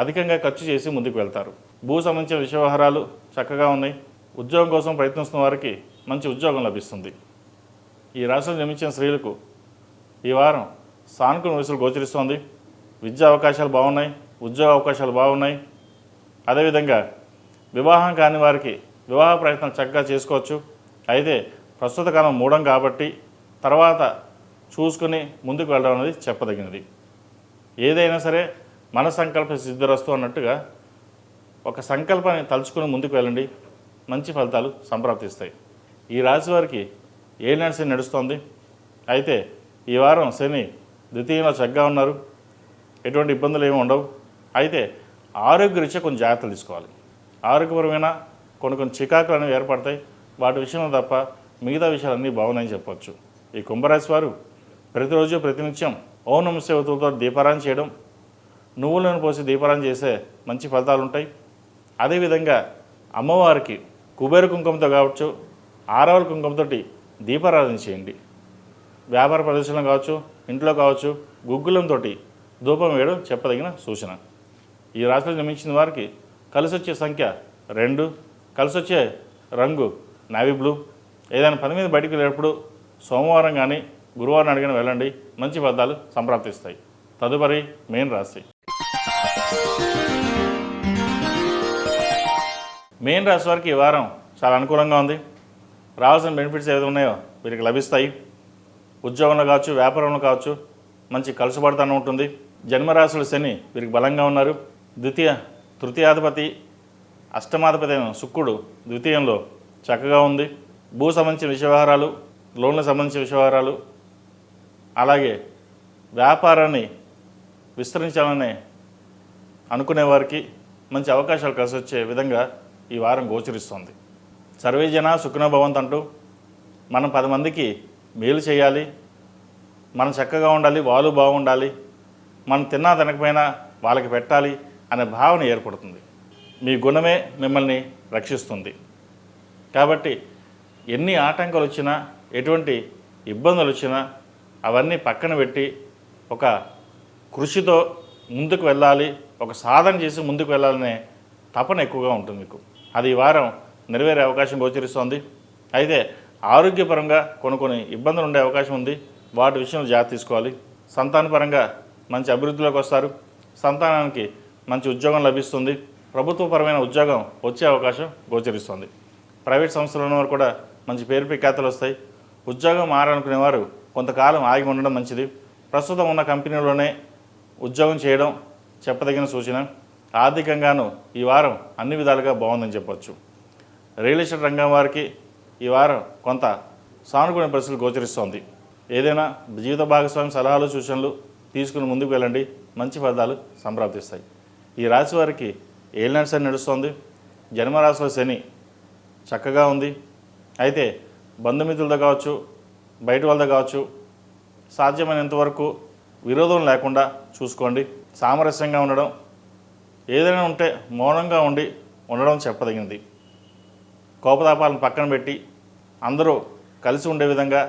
అధికంగా ఖర్చు చేసి ముందుకు వెళ్తారు. భూ సంబంధించిన విషయ వ్యవహారాలు చక్కగా ఉన్నాయి. ఉద్యోగం కోసం ప్రయత్నిస్తున్న వారికి మంచి ఉద్యోగం లభిస్తుంది. ఈ రాశిలో జన్మించిన స్త్రీలకు ఈ వారం సానుకూల వయసులు గోచరిస్తోంది. విద్యా అవకాశాలు బాగున్నాయి, ఉద్యోగ అవకాశాలు బాగున్నాయి. అదేవిధంగా వివాహం కాని వారికి వివాహ ప్రయత్నాలు చక్కగా చేసుకోవచ్చు. అయితే ప్రస్తుత కాలం మూఢం కాబట్టి తర్వాత చూసుకుని ముందుకు వెళ్ళడం అనేది చెప్పదగినది. ఏదైనా సరే మన సంకల్ప సిద్ధిరస్తు అన్నట్టుగా ఒక సంకల్పాన్ని తలుచుకుని ముందుకు వెళ్ళండి, మంచి ఫలితాలు సంప్రాప్తిస్తాయి. ఈ రాశి వారికి ఏలినాటి శని నడుస్తోంది. అయితే ఈ వారం శని ద్వితీయంలో చక్కగా ఉన్నారు, ఎటువంటి ఇబ్బందులు ఏమి ఉండవు. అయితే ఆరోగ్యరీత్యా కొంచెం జాగ్రత్తలు తీసుకోవాలి. ఆరోగ్యపరమైన కొన్ని చికాకులు అనేవి ఏర్పడతాయి. వాటి విషయంలో తప్ప మిగతా విషయాలన్నీ బాగున్నాయని చెప్పవచ్చు. ఈ కుంభరాశి వారు ప్రతిరోజు ప్రతినిత్యం ఓం నమః శివాయతో దీపారాధన చేయడం, నువ్వుల నూనె పోసి దీపారాధన చేసే మంచి ఫలితాలు ఉంటాయి. అదేవిధంగా అమ్మవారికి కుబేర కుంకుమతో కావచ్చు, ఆరవల కుంకుమతో దీపారాధన చేయండి. వ్యాపార ప్రదేశంలో కావచ్చు, ఇంట్లో కావచ్చు, గుగ్గులంతో ధూపం వేయడం చెప్పదగిన సూచన. ఈ రాశిలో జన్మించిన వారికి కలిసి వచ్చే సంఖ్య 2, కలిసి వచ్చే రంగు నావీ బ్లూ. ఏదైనా పని మీద బయటికి వెళ్ళేటప్పుడు సోమవారం కానీ గురువారం అడిగిన వెళ్ళండి, మంచి ఫలితాలు సంప్రాప్తిస్తాయి. తదుపరి మీన రాశి. మీన రాశి వారికి ఈ వారం చాలా అనుకూలంగా ఉంది. రావాల్సిన బెనిఫిట్స్ ఏదైతే ఉన్నాయో వీరికి లభిస్తాయి. ఉద్యోగంలో కావచ్చు, వ్యాపారంలో కావచ్చు మంచి కలుసుబడతానే ఉంటుంది. జన్మరాశులు శని వీరికి బలంగా ఉన్నారు. తృతీయాధిపతి అష్టమాధిపతి అయిన శుక్రుడు ద్వితీయంలో చక్కగా ఉంది. భూ సంబంధించిన విషయ వ్యవహారాలు, లోన్లకు సంబంధించిన విషయ వ్యవహారాలు, అలాగే వ్యాపారాన్ని విస్తరించాలని అనుకునే వారికి మంచి అవకాశాలు కలిసి వచ్చే విధంగా ఈ వారం గోచరిస్తుంది. సర్వే జన సుఖినో భవంతు అంటూ మనం 10 మందికి మేలు చేయాలి, మనం చక్కగా ఉండాలి, వాళ్ళు బాగుండాలి, మనం తిన్నా తినకపోయినా వాళ్ళకి పెట్టాలి అనే భావన ఏర్పడుతుంది. మీ గుణమే మిమ్మల్ని రక్షిస్తుంది. కాబట్టి ఎన్ని ఆటంకాలు వచ్చినా, ఎటువంటి ఇబ్బందులు వచ్చినా అవన్నీ పక్కన పెట్టి ఒక కృషితో ముందుకు వెళ్ళాలి, ఒక సాధన చేసి ముందుకు వెళ్ళాలనే తపన ఎక్కువగా ఉంటుంది మీకు. అది ఈ వారం నెరవేరే అవకాశం గోచరిస్తోంది. అయితే ఆరోగ్యపరంగా కొన్ని ఇబ్బందులు ఉండే అవకాశం ఉంది. వాటి విషయంలో జాగ్రత్త తీసుకోవాలి. సంతానపరంగా మంచి అభివృద్ధిలోకి వస్తారు. సంతానానికి మంచి ఉద్యోగం లభిస్తుంది. ప్రభుత్వపరమైన ఉద్యోగం వచ్చే అవకాశం గోచరిస్తుంది. ప్రైవేట్ సంస్థలు ఉన్నవారు కూడా మంచి పేరు ప్రఖ్యాతలు వస్తాయి. ఉద్యోగం మారాలనుకునేవారు కొంతకాలం ఆగి ఉండడం మంచిది. ప్రస్తుతం ఉన్న కంపెనీలోనే ఉద్యోగం చేయడం చెప్పదగిన సూచన. ఆర్థికంగాను ఈ వారం అన్ని విధాలుగా బాగుందని చెప్పవచ్చు. రియల్ ఎస్టేట్ రంగం వారికి ఈ వారం కొంత సానుకూల పరిస్థితులు గోచరిస్తోంది. ఏదైనా జీవిత భాగస్వామి సలహాలు, సూచనలు తీసుకుని ముందుకు వెళ్ళండి, మంచి ఫలితాలు సంప్రాప్తిస్తాయి. ఈ రాశి వారికి ఏలినాటి శని నడుస్తోంది. జన్మరాశిలో శని చక్కగా ఉంది. అయితే బంధుమిత్రులతో కావచ్చు, బయట వాళ్ళతో కావచ్చు, సాధ్యమైనంత వరకు విరోధం లేకుండా చూసుకోండి. సామరస్యంగా ఉండడం, ఏదైనా ఉంటే మౌనంగా ఉండడం చెప్పదగినది. కోపతాపాలను పక్కన పెట్టి అందరూ కలిసి ఉండే విధంగా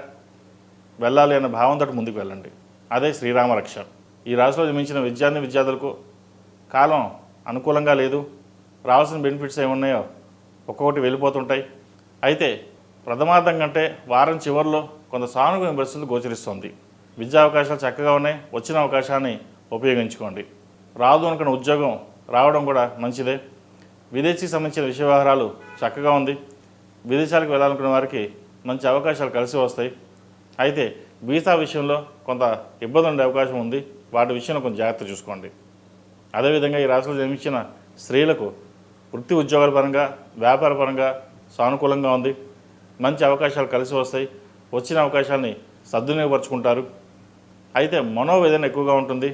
వెళ్ళాలి అనే భావంతో ముందుకు వెళ్ళండి. అదే శ్రీరామ రక్ష. ఈ రాశిలో జన్మించిన విద్యార్థులకు కాలం అనుకూలంగా లేదు. రావాల్సిన బెనిఫిట్స్ ఏమున్నాయో ఒక్కొక్కటి వెళ్ళిపోతుంటాయి. అయితే ప్రథమార్థం కంటే వారం చివరిలో కొంత సానుకూల పరిస్థితులు గోచరిస్తుంది. విద్యా అవకాశాలు చక్కగా ఉన్నాయి. వచ్చిన అవకాశాన్ని ఉపయోగించుకోండి. రాదు అనుకున్న ఉద్యోగం రావడం కూడా మంచిదే. విదేశీకి సంబంధించిన విషయ వ్యవహారాలు చక్కగా ఉంది. విదేశాలకు వెళ్ళాలనుకున్న వారికి మంచి అవకాశాలు కలిసి వస్తాయి. అయితే వీసా విషయంలో కొంత ఇబ్బంది ఉండే అవకాశం ఉంది. వాటి విషయంలో కొంచెం జాగ్రత్త చూసుకోండి. అదేవిధంగా ఈ రాశిలో జన్మించిన స్త్రీలకు వృత్తి ఉద్యోగాల పరంగా, వ్యాపార పరంగా సానుకూలంగా ఉంది. మంచి అవకాశాలు కలిసి వస్తాయి. వచ్చిన అవకాశాలని సద్వినియోగపరుచుకుంటారు. అయితే మనోవేదన ఎక్కువగా ఉంటుంది.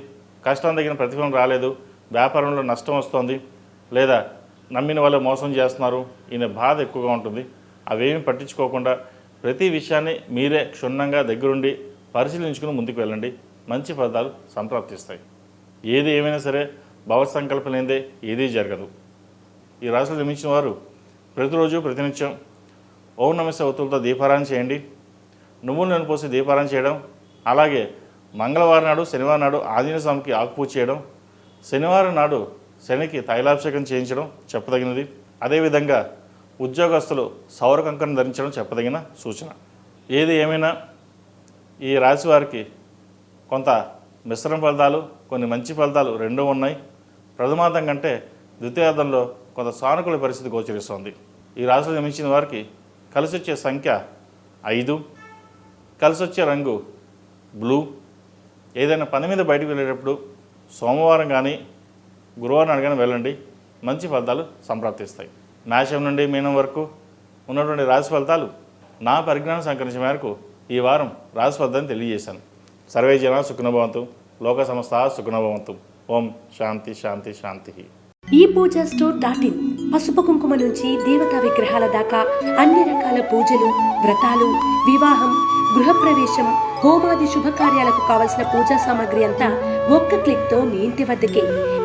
కష్టం తగిన ప్రతిఫలం రాలేదు, వ్యాపారంలో నష్టం వస్తుంది, లేదా నమ్మిన వాళ్ళు మోసం చేస్తున్నారు, ఈయన బాధ ఎక్కువగా ఉంటుంది. అవేమీ పట్టించుకోకుండా ప్రతి విషయాన్ని మీరే క్షుణ్ణంగా దగ్గరుండి పరిశీలించుకుని ముందుకు వెళ్ళండి. మంచి ఫలితాలు సంప్రాప్తిస్తాయి. ఏది ఏమైనా సరే భగవత్ సంకల్పం లేనిదే ఏదీ జరగదు. ఈ రాశిలో జన్మించిన వారు ప్రతిరోజు ప్రతినిత్యం ఓం నమః ఒత్తులతో దీపారాధన చేయండి. నువ్వుల నూనె పోసి దీపారాధన చేయడం, అలాగే మంగళవారం నాడు, శనివారం నాడు ఆంజనేయ స్వామికి ఆకుపూజ చేయడం, శనివారం నాడు శనికి తైలాభిషేకం చేయించడం చెప్పదగినది. అదేవిధంగా ఉద్యోగస్తులు సౌర కంకణం ధరించడం చెప్పదగిన సూచన. ఏది ఏమైనా ఈ రాశి వారికి కొంత మిశ్రమ ఫలితాలు, కొన్ని మంచి ఫలితాలు రెండూ ఉన్నాయి. ప్రథమార్థం కంటే ద్వితీయార్థంలో కొంత సానుకూల పరిస్థితి గోచరిస్తోంది. ఈ రాశిలో జన్మించిన వారికి కలిసి వచ్చే సంఖ్య 5, కలిసి వచ్చే రంగు బ్లూ. ఏదైనా పని మీద బయటకు వెళ్ళేటప్పుడు సోమవారం కానీ గురువారం కానీ వెళ్ళండి. మంచి ఫలితాలు సంప్రాప్తిస్తాయి. మేషం నుండి మీనం వరకు ఉన్నటువంటి రాశి ఫలితాలు నా పరిజ్ఞానం సంకరించిన మేరకు ఈ వారం రాశి ఫలితాన్ని తెలియజేశాను. సర్వే జన సుఖినో భవంతు, లోక సమస్త సుఖినో భవంతు. ఓం శాంతి శాంతి శాంతి. ఈ పూజా స్టోర్ .in పసుపు కుంకుమ నుంచి దేవతా విగ్రహాల దాకా అన్ని రకాల పూజలు, వ్రతాలు, వివాహం, గృహప్రవేశం, హోమాది శుభకార్యాలకు కావలసిన పూజా సామాగ్రి అంతా ఒక్క క్లిక్తో మీ ఇంటి వద్దకే.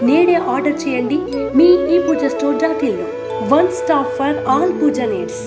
నేడే ఆర్డర్ చేయండి మీ ఈ పూజా స్టోర్ .in లో. One stop for all puja needs.